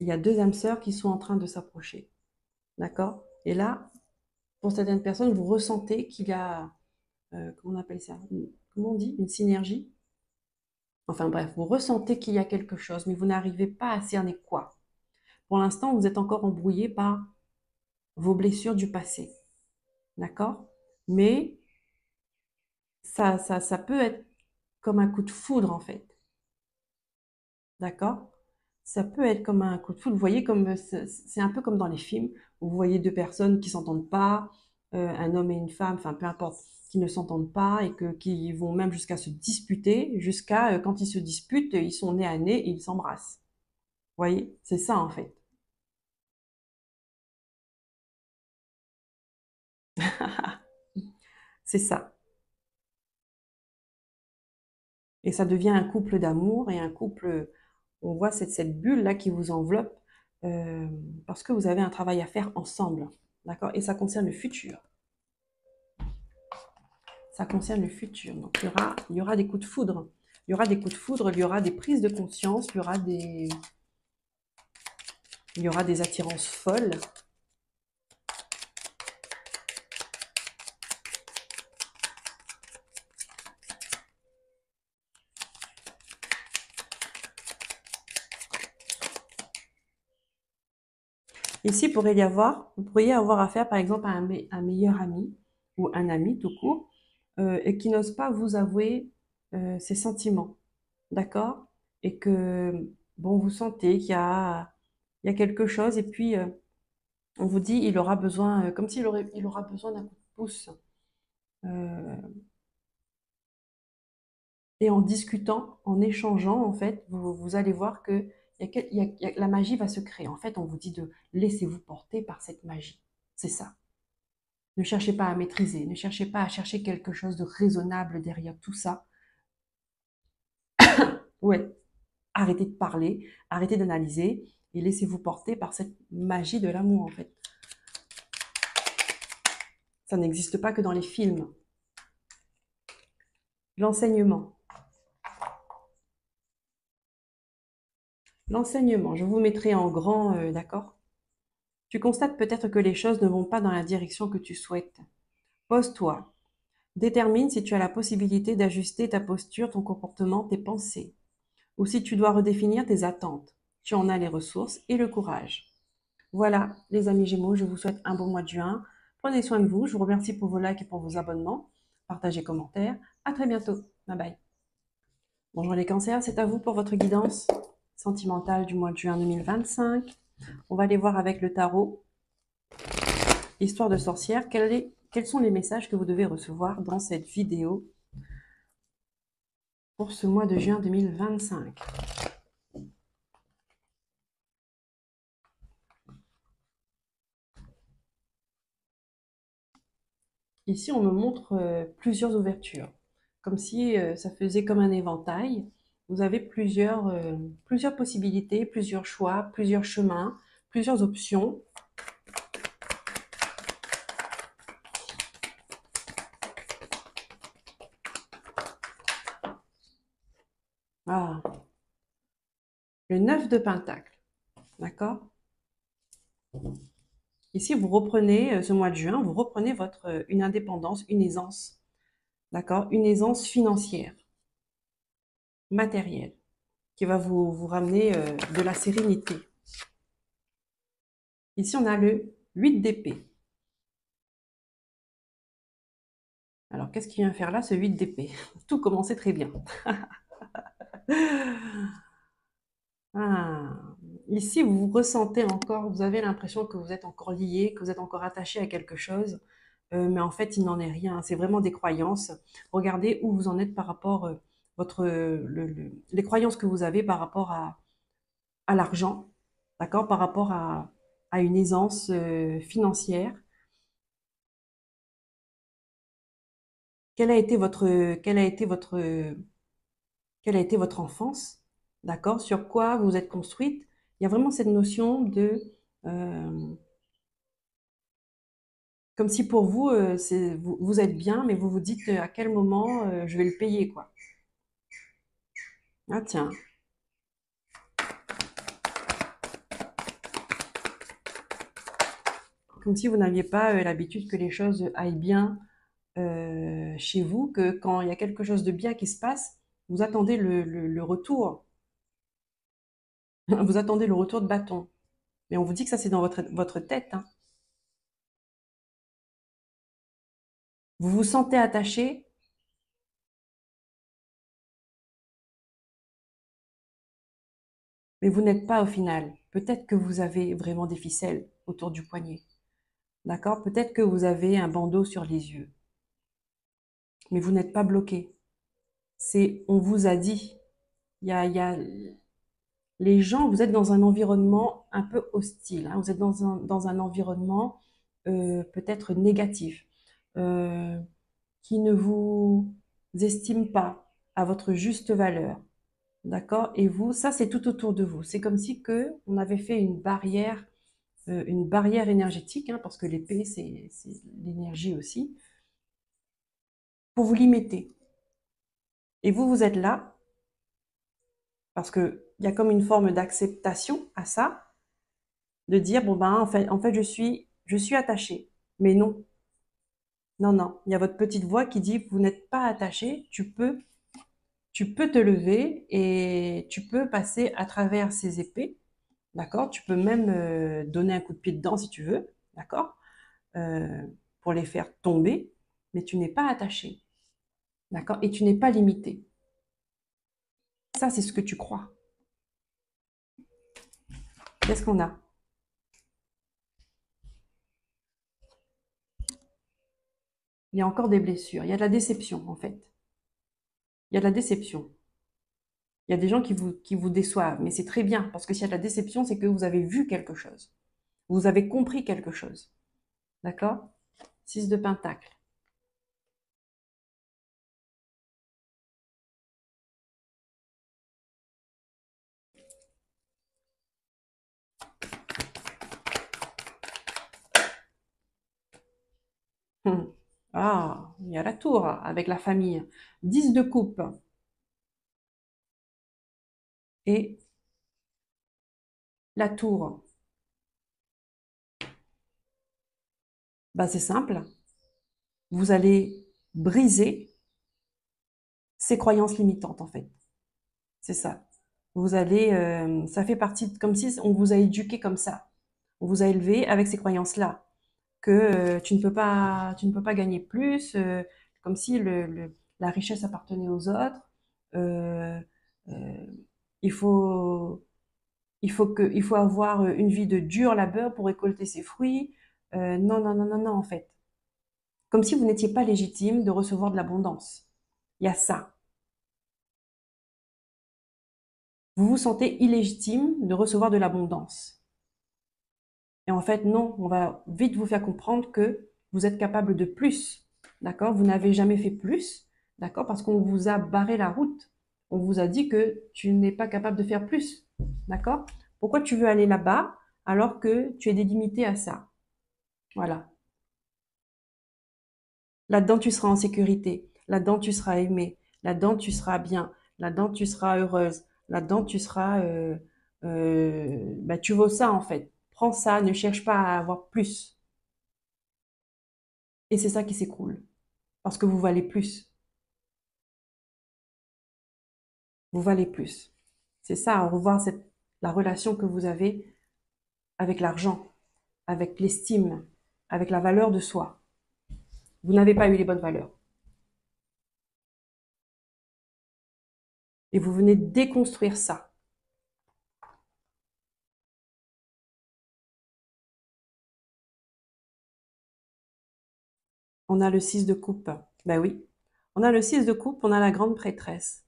y a deux âmes sœurs qui sont en train de s'approcher, d'accord. Et là, pour certaines personnes, vous ressentez qu'il y a, comment on appelle ça, comment on dit, une synergie. Enfin bref, vous ressentez qu'il y a quelque chose, mais vous n'arrivez pas à cerner quoi. Pour l'instant, vous êtes encore embrouillé par vos blessures du passé. D'accord? Mais ça peut être comme un coup de foudre, en fait. D'accord? Ça peut être comme un coup de foudre. Vous voyez, comme c'est un peu comme dans les films, où vous voyez deux personnes qui s'entendent pas, un homme et une femme, enfin peu importe, qui ne s'entendent pas et qui vont même jusqu'à se disputer, jusqu'à quand ils se disputent, ils sont nez à nez et ils s'embrassent. Vous voyez? C'est ça, en fait. C'est ça. Et ça devient un couple d'amour et un couple, on voit cette bulle-là qui vous enveloppe euh, parce que vous avez un travail à faire ensemble. D'accord? Et ça concerne le futur. Ça concerne le futur. Donc il y aura des coups de foudre. Il y aura des coups de foudre, il y aura des prises de conscience, il y aura des attirances folles. Ici, vous pourriez avoir affaire par exemple à un meilleur ami ou un ami tout court et qui n'ose pas vous avouer ses sentiments. D'accord? Et que, bon, vous sentez il y a quelque chose et puis on vous dit il aura besoin, comme il aura besoin d'un coup de pouce. Euh, et en discutant, en échangeant, en fait, vous allez voir que la magie va se créer. En fait, on vous dit de laissez-vous porter par cette magie. C'est ça. Ne cherchez pas à maîtriser, ne cherchez pas à chercher quelque chose de raisonnable derrière tout ça. Ouais, arrêtez de parler, arrêtez d'analyser et laissez-vous porter par cette magie de l'amour, en fait. Ça n'existe pas que dans les films. L'enseignement. L'enseignement, je vous mettrai en grand, d'accord? Tu constates peut-être que les choses ne vont pas dans la direction que tu souhaites. Pose-toi. Détermine si tu as la possibilité d'ajuster ta posture, ton comportement, tes pensées, ou si tu dois redéfinir tes attentes. Tu en as les ressources et le courage. Voilà, les amis Gémeaux, je vous souhaite un bon mois de juin. Prenez soin de vous. Je vous remercie pour vos likes et pour vos abonnements. Partagez, commentaires. À très bientôt. Bye bye. Bonjour les cancers, c'est à vous pour votre guidance sentimentale du mois de juin 2025. On va aller voir avec le tarot, histoire de sorcière, quels sont les messages que vous devez recevoir dans cette vidéo pour ce mois de juin 2025. Ici, on me montre plusieurs ouvertures, comme si ça faisait comme un éventail. Vous avez plusieurs possibilités, plusieurs choix, plusieurs chemins, plusieurs options. Ah, le 9 de Pentacle, d'accord? Ici, vous reprenez ce mois de juin, vous reprenez une indépendance, une aisance, d'accord? Une aisance financière, matérielle, qui va vous ramener de la sérénité. Ici, on a le 8 d'épée. Alors, qu'est-ce qu'il vient faire là, ce 8 d'épée? Tout commençait très bien. Ah, ici, vous vous ressentez encore, vous avez l'impression que vous êtes encore lié, que vous êtes encore attaché à quelque chose, mais en fait, il n'en est rien. C'est vraiment des croyances. Regardez où vous en êtes par rapport les croyances que vous avez par rapport à l'argent, d'accord, par rapport à une aisance financière. Quelle a été quelle a été votre enfance, d'accord, sur quoi vous êtes construite. Il y a vraiment cette notion de, euh, comme si pour vous, vous êtes bien, mais vous vous dites à quel moment je vais le payer, quoi. Ah tiens, comme si vous n'aviez pas l'habitude que les choses aillent bien chez vous, que quand il y a quelque chose de bien qui se passe, vous attendez le retour, vous attendez le retour de bâton. Mais on vous dit que ça, c'est dans votre tête, hein. Vous vous sentez attaché, mais vous n'êtes pas au final. Peut-être que vous avez vraiment des ficelles autour du poignet. D'accord? Peut-être que vous avez un bandeau sur les yeux. Mais vous n'êtes pas bloqué. On vous a dit. Il y a les gens, vous êtes dans un environnement un peu hostile, hein. Vous êtes dans un environnement peut-être négatif, euh, qui ne vous estime pas à votre juste valeur. D'accord? Et vous, ça, c'est tout autour de vous. C'est comme si on avait fait une barrière énergétique, hein, parce que l'épée, c'est l'énergie aussi, pour vous limiter. Et vous, vous êtes là, parce qu'il y a comme une forme d'acceptation à ça, de dire, bon ben, en fait je suis attachée. Mais non, non, non. Il y a votre petite voix qui dit, vous n'êtes pas attaché, tu peux te lever et tu peux passer à travers ces épées, d'accord? Tu peux même donner un coup de pied dedans si tu veux, d'accord? Euh, pour les faire tomber, mais tu n'es pas attaché, d'accord? Et tu n'es pas limité. Ça, c'est ce que tu crois. Qu'est-ce qu'on a? Il y a encore des blessures. Il y a de la déception, en fait. Il y a de la déception. Il y a des gens qui vous déçoivent, mais c'est très bien, parce que s'il y a de la déception, c'est que vous avez vu quelque chose. Vous avez compris quelque chose. D'accord? 6 de Pentacle. Ah, il y a la tour avec la famille. 10 de coupe et la tour. Bah, c'est simple. Vous allez briser ces croyances limitantes, en fait. C'est ça. Vous allez, ça fait partie, comme si on vous a éduqué comme ça. On vous a élevé avec ces croyances-là, que tu ne peux pas gagner plus, comme si la richesse appartenait aux autres. Euh, euh, il faut, il faut avoir une vie de dur labeur pour récolter ses fruits. Non, non, non, non, non, en fait. Comme si vous n'étiez pas légitime de recevoir de l'abondance. Il y a ça. Vous vous sentez illégitime de recevoir de l'abondance. Et en fait, non, on va vite vous faire comprendre que vous êtes capable de plus. D'accord? Vous n'avez jamais fait plus. D'accord? Parce qu'on vous a barré la route. On vous a dit que tu n'es pas capable de faire plus. D'accord? Pourquoi tu veux aller là-bas alors que tu es délimité à ça? Voilà. Là-dedans, tu seras en sécurité. Là-dedans, tu seras aimé. Là-dedans, tu seras bien. Là-dedans, tu seras heureuse. Là-dedans, tu seras... bah, tu vaux ça, en fait. Prends ça, ne cherche pas à avoir plus. Et c'est ça qui s'écroule. Parce que vous valez plus. Vous valez plus. C'est ça, à revoir la relation que vous avez avec l'argent, avec l'estime, avec la valeur de soi. Vous n'avez pas eu les bonnes valeurs. Et vous venez déconstruire ça. On a le 6 de coupe. Ben oui. On a le 6 de coupe, on a la grande prêtresse.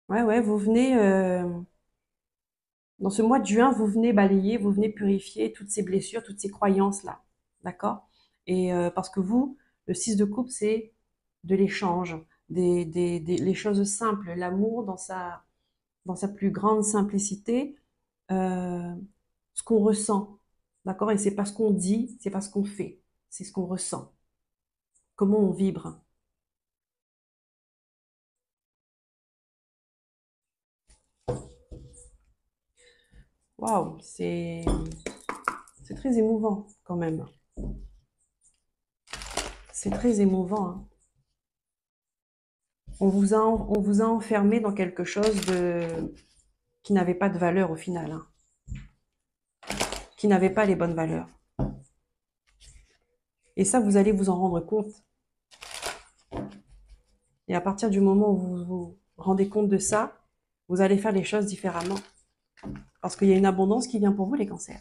Ouais, ouais, vous venez, dans ce mois de juin, vous venez balayer, vous venez purifier toutes ces blessures, toutes ces croyances-là. D'accord? Et parce que vous, le 6 de coupe, c'est de l'échange, les choses simples, l'amour dans sa plus grande simplicité, euh, ce qu'on ressent. D'accord? Et c'est pas ce qu'on dit, c'est pas ce qu'on fait, c'est ce qu'on ressent. Comment on vibre. Waouh, c'est très émouvant quand même. C'est très émouvant, hein. On vous a enfermé dans quelque chose qui n'avait pas de valeur au final, hein, qui n'avait pas les bonnes valeurs. Et ça, vous allez vous en rendre compte. Et à partir du moment où vous vous rendez compte de ça, vous allez faire les choses différemment. Parce qu'il y a une abondance qui vient pour vous, les cancers.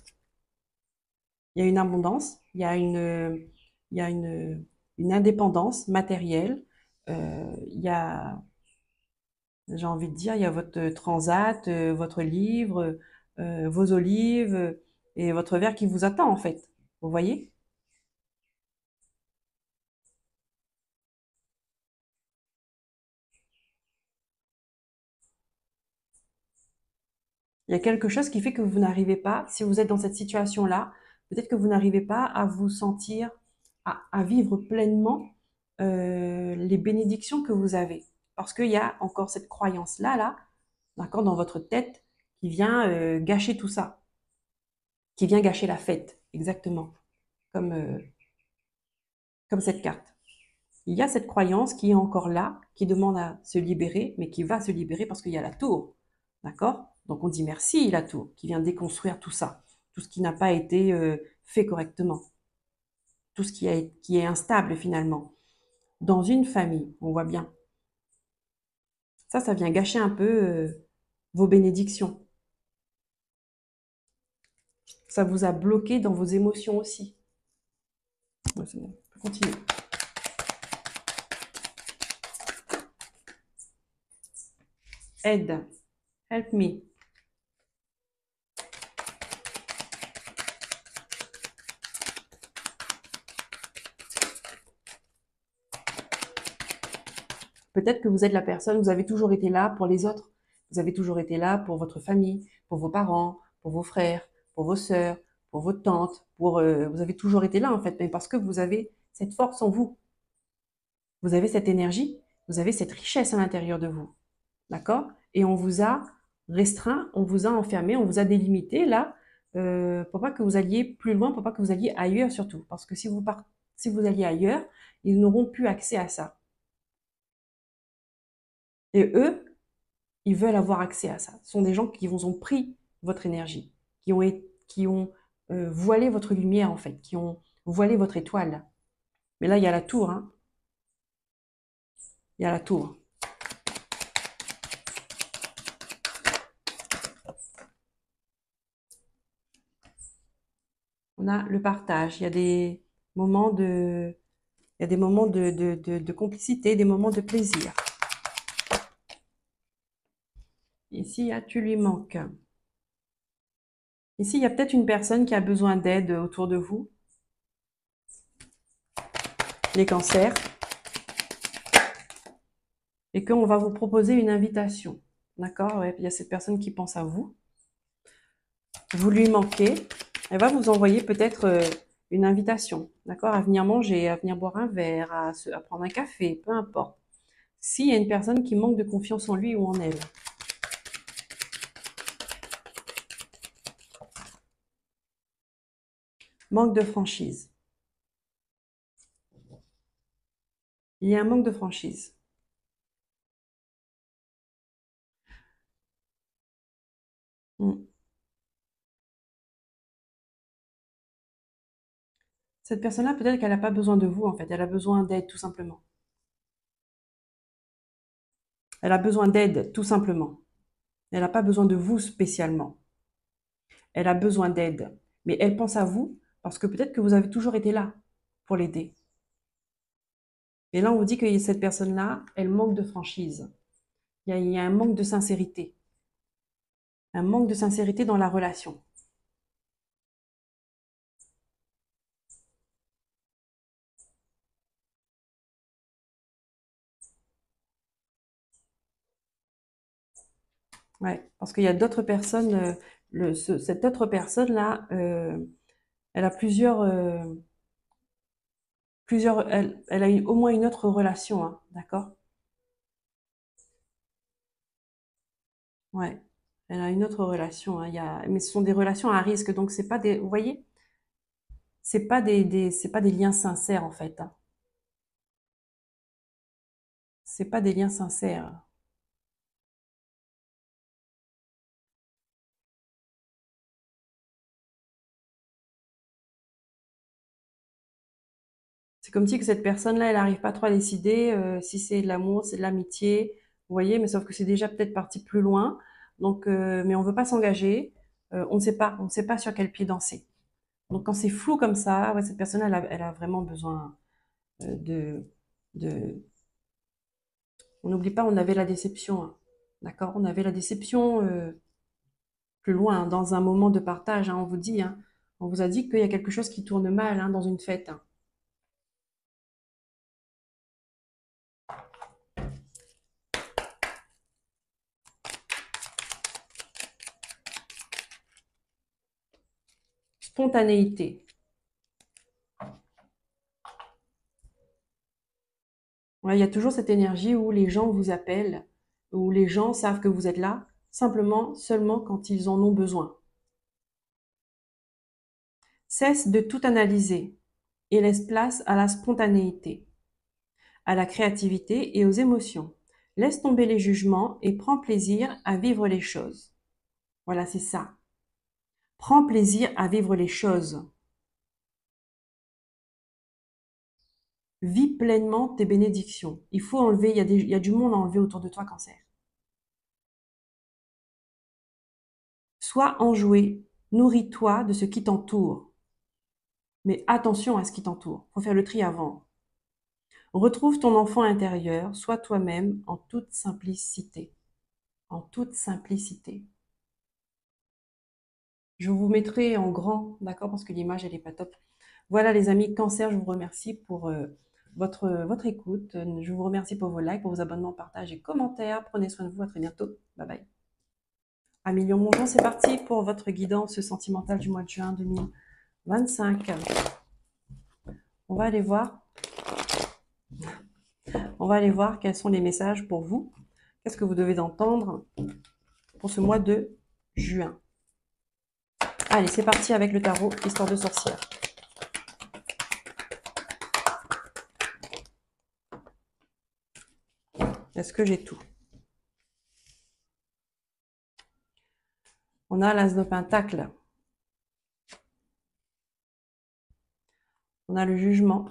Il y a une abondance, il y a une indépendance matérielle, il y a, j'ai envie de dire, il y a votre transat, votre livre, vos olives et votre verre qui vous attend en fait. Vous voyez? Il y a quelque chose qui fait que vous n'arrivez pas, si vous êtes dans cette situation-là, peut-être que vous n'arrivez pas à vous sentir, à vivre pleinement les bénédictions que vous avez. Parce qu'il y a encore cette croyance-là, là, d'accord, dans votre tête, qui vient gâcher tout ça, qui vient gâcher la fête, exactement, comme, comme cette carte. Il y a cette croyance qui est encore là, qui demande à se libérer, mais qui va se libérer parce qu'il y a la tour. D'accord? Donc on dit merci, la tour, qui vient déconstruire tout ça, tout ce qui n'a pas été fait correctement, tout ce qui est instable finalement. Dans une famille, on voit bien. Ça vient gâcher un peu vos bénédictions. Ça vous a bloqué dans vos émotions aussi. Ouais, c'est bon, on peut continuer. Aide, help me. Peut-être que vous êtes la personne, vous avez toujours été là pour les autres. Vous avez toujours été là pour votre famille, pour vos parents, pour vos frères, pour vos sœurs, pour votre tante, vous avez toujours été là en fait, mais parce que vous avez cette force en vous. Vous avez cette énergie, vous avez cette richesse à l'intérieur de vous. D'accord? Et on vous a restreint, on vous a enfermé, on vous a délimité là, pour pas que vous alliez plus loin, pour pas que vous alliez ailleurs surtout. Parce que si vous alliez ailleurs, ils n'auront plus accès à ça. Et eux, ils veulent avoir accès à ça. Ce sont des gens qui vous ont pris votre énergie, qui ont voilé votre lumière en fait, qui ont voilé votre étoile. Mais là, il y a la tour, hein. Il y a la tour. On a le partage. Il y a des moments de, il y a des moments de complicité, des moments de plaisir. Ici, il y a tu lui manques. Ici, il y a peut-être une personne qui a besoin d'aide autour de vous. Les cancers. Et qu'on va vous proposer une invitation. D'accord? Ouais, il y a cette personne qui pense à vous. Vous lui manquez. Elle va vous envoyer peut-être une invitation. D'accord? À venir manger, à venir boire un verre, à prendre un café, peu importe. S'il y a une personne qui manque de confiance en lui ou en elle. Manque de franchise. Il y a un manque de franchise. Hmm. Cette personne-là, peut-être qu'elle n'a pas besoin de vous, en fait. Elle a besoin d'aide, tout simplement. Elle a besoin d'aide, tout simplement. Elle n'a pas besoin de vous spécialement. Elle a besoin d'aide. Mais elle pense à vous parce que peut-être que vous avez toujours été là pour l'aider. Et là, on vous dit que cette personne-là, elle manque de franchise. Il y a un manque de sincérité. Un manque de sincérité dans la relation. Ouais, parce qu'il y a d'autres personnes, cette autre personne-là, elle a elle a au moins une autre relation, hein, d'accord? Ouais, elle a une autre relation, hein, mais ce sont des relations à risque, donc c'est pas des, vous voyez, c'est pas des liens sincères en fait, hein. C'est pas des liens sincères. C'est comme si que cette personne-là, elle n'arrive pas trop à décider si c'est de l'amour, c'est de l'amitié, vous voyez, mais sauf que c'est déjà peut-être parti plus loin, donc, mais on veut pas s'engager, on ne sait pas sur quel pied danser. Donc quand c'est flou comme ça, ouais, cette personne, elle a vraiment besoin de, de, on n'oublie pas, on avait la déception, hein. D'accord? On avait la déception plus loin, hein, dans un moment de partage, hein, on vous dit, hein, on vous a dit qu'il y a quelque chose qui tourne mal, hein, dans une fête, hein. Spontanéité. Ouais, il y a toujours cette énergie où les gens vous appellent, où les gens savent que vous êtes là, simplement, seulement quand ils en ont besoin. Cesse de tout analyser et laisse place à la spontanéité, à la créativité et aux émotions. Laisse tomber les jugements et prends plaisir à vivre les choses. Voilà, c'est ça. Prends plaisir à vivre les choses. Vis pleinement tes bénédictions. Il faut enlever, il y a du monde à enlever autour de toi, cancer. Sois enjoué, nourris-toi de ce qui t'entoure. Mais attention à ce qui t'entoure. Faut faire le tri avant. Retrouve ton enfant intérieur, sois toi-même en toute simplicité. En toute simplicité. Je vous mettrai en grand, d'accord, parce que l'image, elle est pas top. Voilà les amis, cancer, je vous remercie pour votre écoute. Je vous remercie pour vos likes, pour vos abonnements, partages et commentaires. Prenez soin de vous, à très bientôt. Bye bye. À million bonjour, c'est parti pour votre guidance sentimentale du mois de juin 2025. On va aller voir. On va aller voir quels sont les messages pour vous. Qu'est-ce que vous devez entendre pour ce mois de juin. Allez, c'est parti avec le tarot Histoire de sorcière. Est-ce que j'ai tout? On a l'As de Pentacle. On a le Jugement.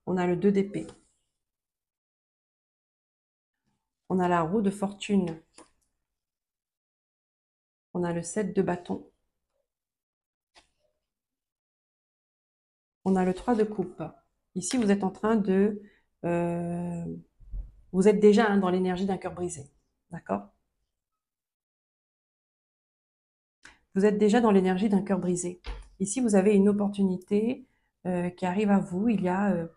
On a le 2 d'épée. On a la Roue de Fortune. On a le 7 de bâton. On a le 3 de coupe. Ici, vous êtes en train de... vous êtes déjà dans l'énergie d'un cœur brisé. D'accord? Vous êtes déjà dans l'énergie d'un cœur brisé. Ici, vous avez une opportunité qui arrive à vous. Il y a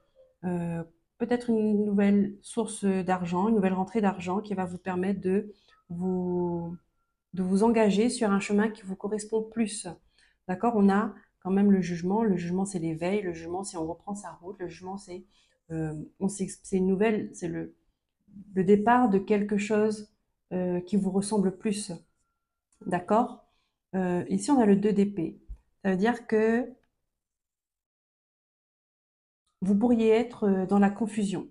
peut-être une nouvelle source d'argent, une nouvelle rentrée d'argent qui va vous permettre de vous engager sur un chemin qui vous correspond plus. D'accord? On a quand même le jugement. Le jugement, c'est l'éveil. Le jugement, c'est on reprend sa route. Le jugement, c'est une nouvelle, c'est le départ de quelque chose qui vous ressemble plus. D'accord? Ici, on a le 2 d'épée. Ça veut dire que vous pourriez être dans la confusion.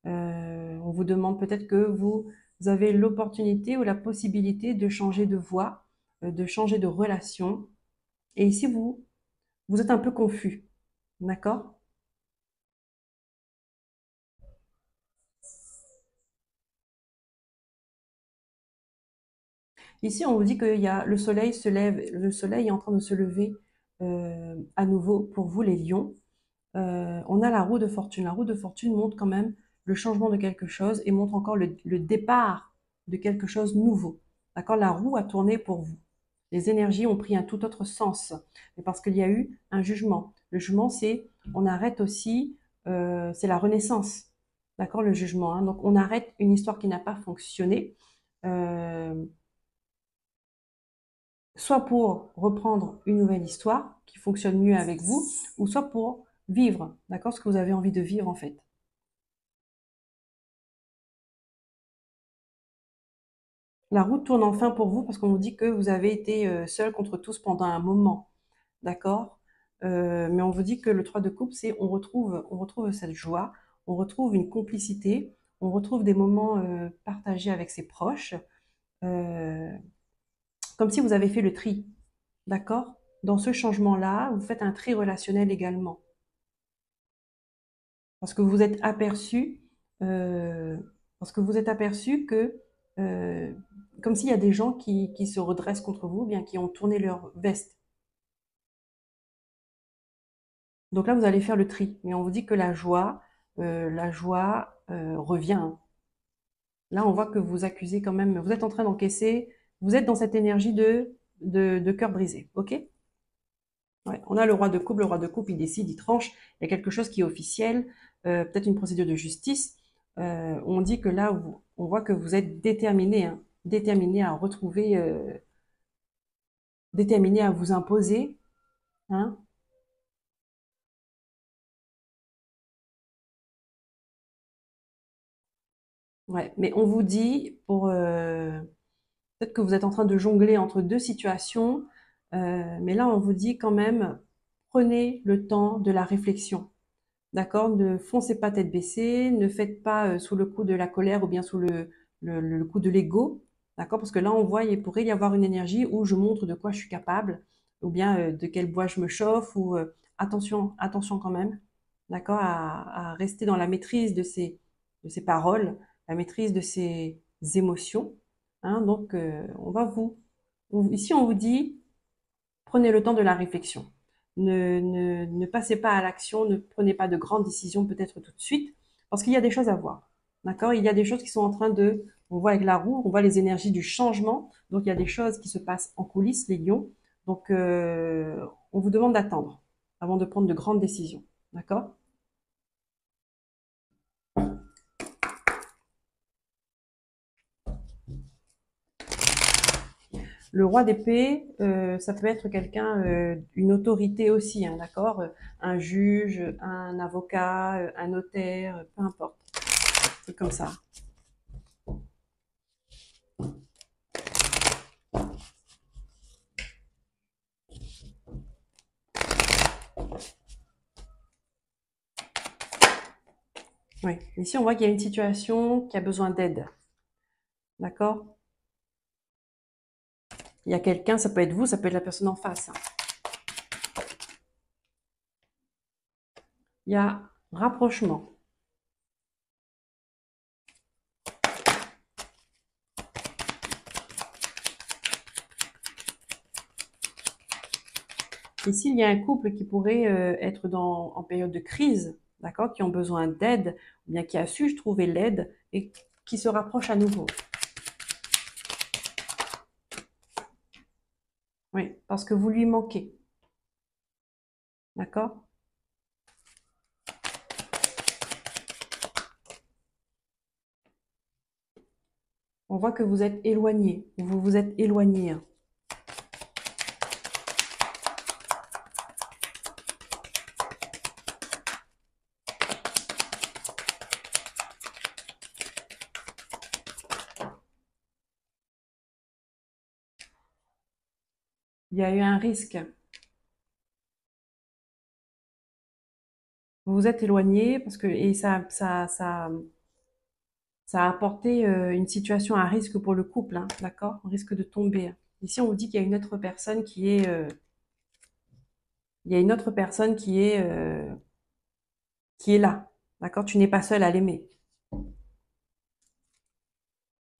On vous demande peut-être que vous avez l'opportunité ou la possibilité de changer de voie, de changer de relation. Et ici, vous êtes un peu confus. D'accord? Ici, on vous dit que le soleil se lève, le soleil est en train de se lever à nouveau pour vous, les lions. On a la roue de fortune. La roue de fortune montre quand même le changement de quelque chose et montre encore le départ de quelque chose de nouveau. D'accord? La roue a tourné pour vous. Les énergies ont pris un tout autre sens. Mais parce qu'il y a eu un jugement. Le jugement, c'est, on arrête aussi, c'est la renaissance. D'accord? Le jugement. Hein. Donc, on arrête une histoire qui n'a pas fonctionné. Soit pour reprendre une nouvelle histoire qui fonctionne mieux avec vous, ou soit pour vivre, d'accord, ce que vous avez envie de vivre en fait. La route tourne enfin pour vous parce qu'on vous dit que vous avez été seul contre tous pendant un moment, d'accord. Mais on vous dit que le 3 de coupe, c'est on retrouve cette joie, on retrouve une complicité, on retrouve des moments partagés avec ses proches, euh, comme si vous avez fait le tri, d'accord. Dans ce changement-là, vous faites un tri relationnel également. Parce que vous êtes aperçu, parce que vous êtes aperçu que, euh, comme s'il y a des gens qui se redressent contre vous, bien qui ont tourné leur veste. Donc là, vous allez faire le tri. Mais on vous dit que la joie revient. Là, on voit que vous accusez quand même, vous êtes en train d'encaisser, vous êtes dans cette énergie de cœur brisé. OK? Ouais. On a le roi de coupe, il décide, il tranche, il y a quelque chose qui est officiel, peut-être une procédure de justice. On dit que là, on voit que vous êtes déterminé, hein, déterminé à retrouver, déterminé à vous imposer. Hein. Ouais. Mais on vous dit, peut-être que vous êtes en train de jongler entre deux situations, mais là, on vous dit quand même, prenez le temps de la réflexion. D'accord? Ne foncez pas tête baissée, ne faites pas sous le coup de la colère ou bien sous le coup de l'ego. D'accord? Parce que là, on voit, il pourrait y avoir une énergie où je montre de quoi je suis capable, ou bien de quel bois je me chauffe, ou attention, attention quand même. D'accord? À rester dans la maîtrise de ces paroles, la maîtrise de ces émotions. Hein? Donc, ici, on vous dit, prenez le temps de la réflexion. Ne passez pas à l'action, ne prenez pas de grandes décisions peut-être tout de suite, parce qu'il y a des choses à voir. D'accord? Il y a des choses qui sont en train on voit avec la roue, on voit les énergies du changement, donc il y a des choses qui se passent en coulisses, les lions. Donc, on vous demande d'attendre avant de prendre de grandes décisions. D'accord? Le roi d'épée, ça peut être quelqu'un, une autorité aussi, hein, d'accord? Un juge, un avocat, un notaire, peu importe. C'est comme ça. Oui. Ici, on voit qu'il y a une situation qui a besoin d'aide. D'accord? Il y a quelqu'un, ça peut être vous, ça peut être la personne en face, hein. Il y a rapprochement. Ici, il y a un couple qui pourrait être en période de crise, d'accord, qui ont besoin d'aide, ou bien qui a su trouver l'aide et qui se rapproche à nouveau. Oui, parce que vous lui manquez. D'accord? On voit que vous êtes éloigné, vous vous êtes éloigné, hein. Il y a eu un risque. Vous vous êtes éloigné parce que et ça a apporté une situation à risque pour le couple, hein, d'accord? On risque de tomber. Ici, on vous dit qu'il y a une autre personne il y a une autre personne qui est là, d'accord? Tu n'es pas seul à l'aimer.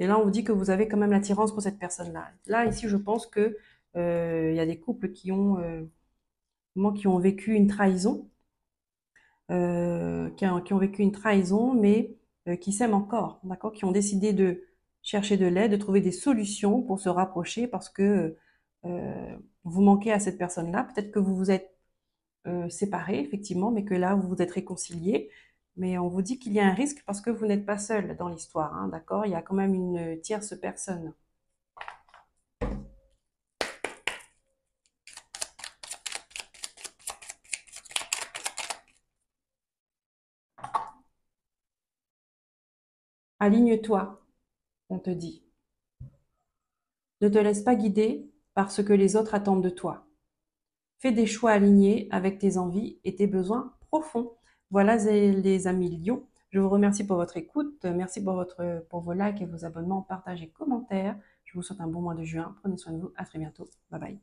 Et là, on vous dit que vous avez quand même l'attirance pour cette personne-là. Là, ici, je pense que il y a des couples qui ont vécu une trahison, qui ont vécu une trahison, mais qui s'aiment encore, d'accord? Qui ont décidé de chercher de l'aide, de trouver des solutions pour se rapprocher parce que vous manquez à cette personne-là. Peut-être que vous vous êtes séparés, effectivement, mais que là, vous vous êtes réconciliés. Mais on vous dit qu'il y a un risque parce que vous n'êtes pas seul dans l'histoire, hein, d'accord? Il y a quand même une tierce personne. Aligne-toi, on te dit. Ne te laisse pas guider par ce que les autres attendent de toi. Fais des choix alignés avec tes envies et tes besoins profonds. Voilà les amis Lions. Je vous remercie pour votre écoute. Merci pour vos likes et vos abonnements, partages et commentaires. Je vous souhaite un bon mois de juin. Prenez soin de vous. À très bientôt. Bye bye.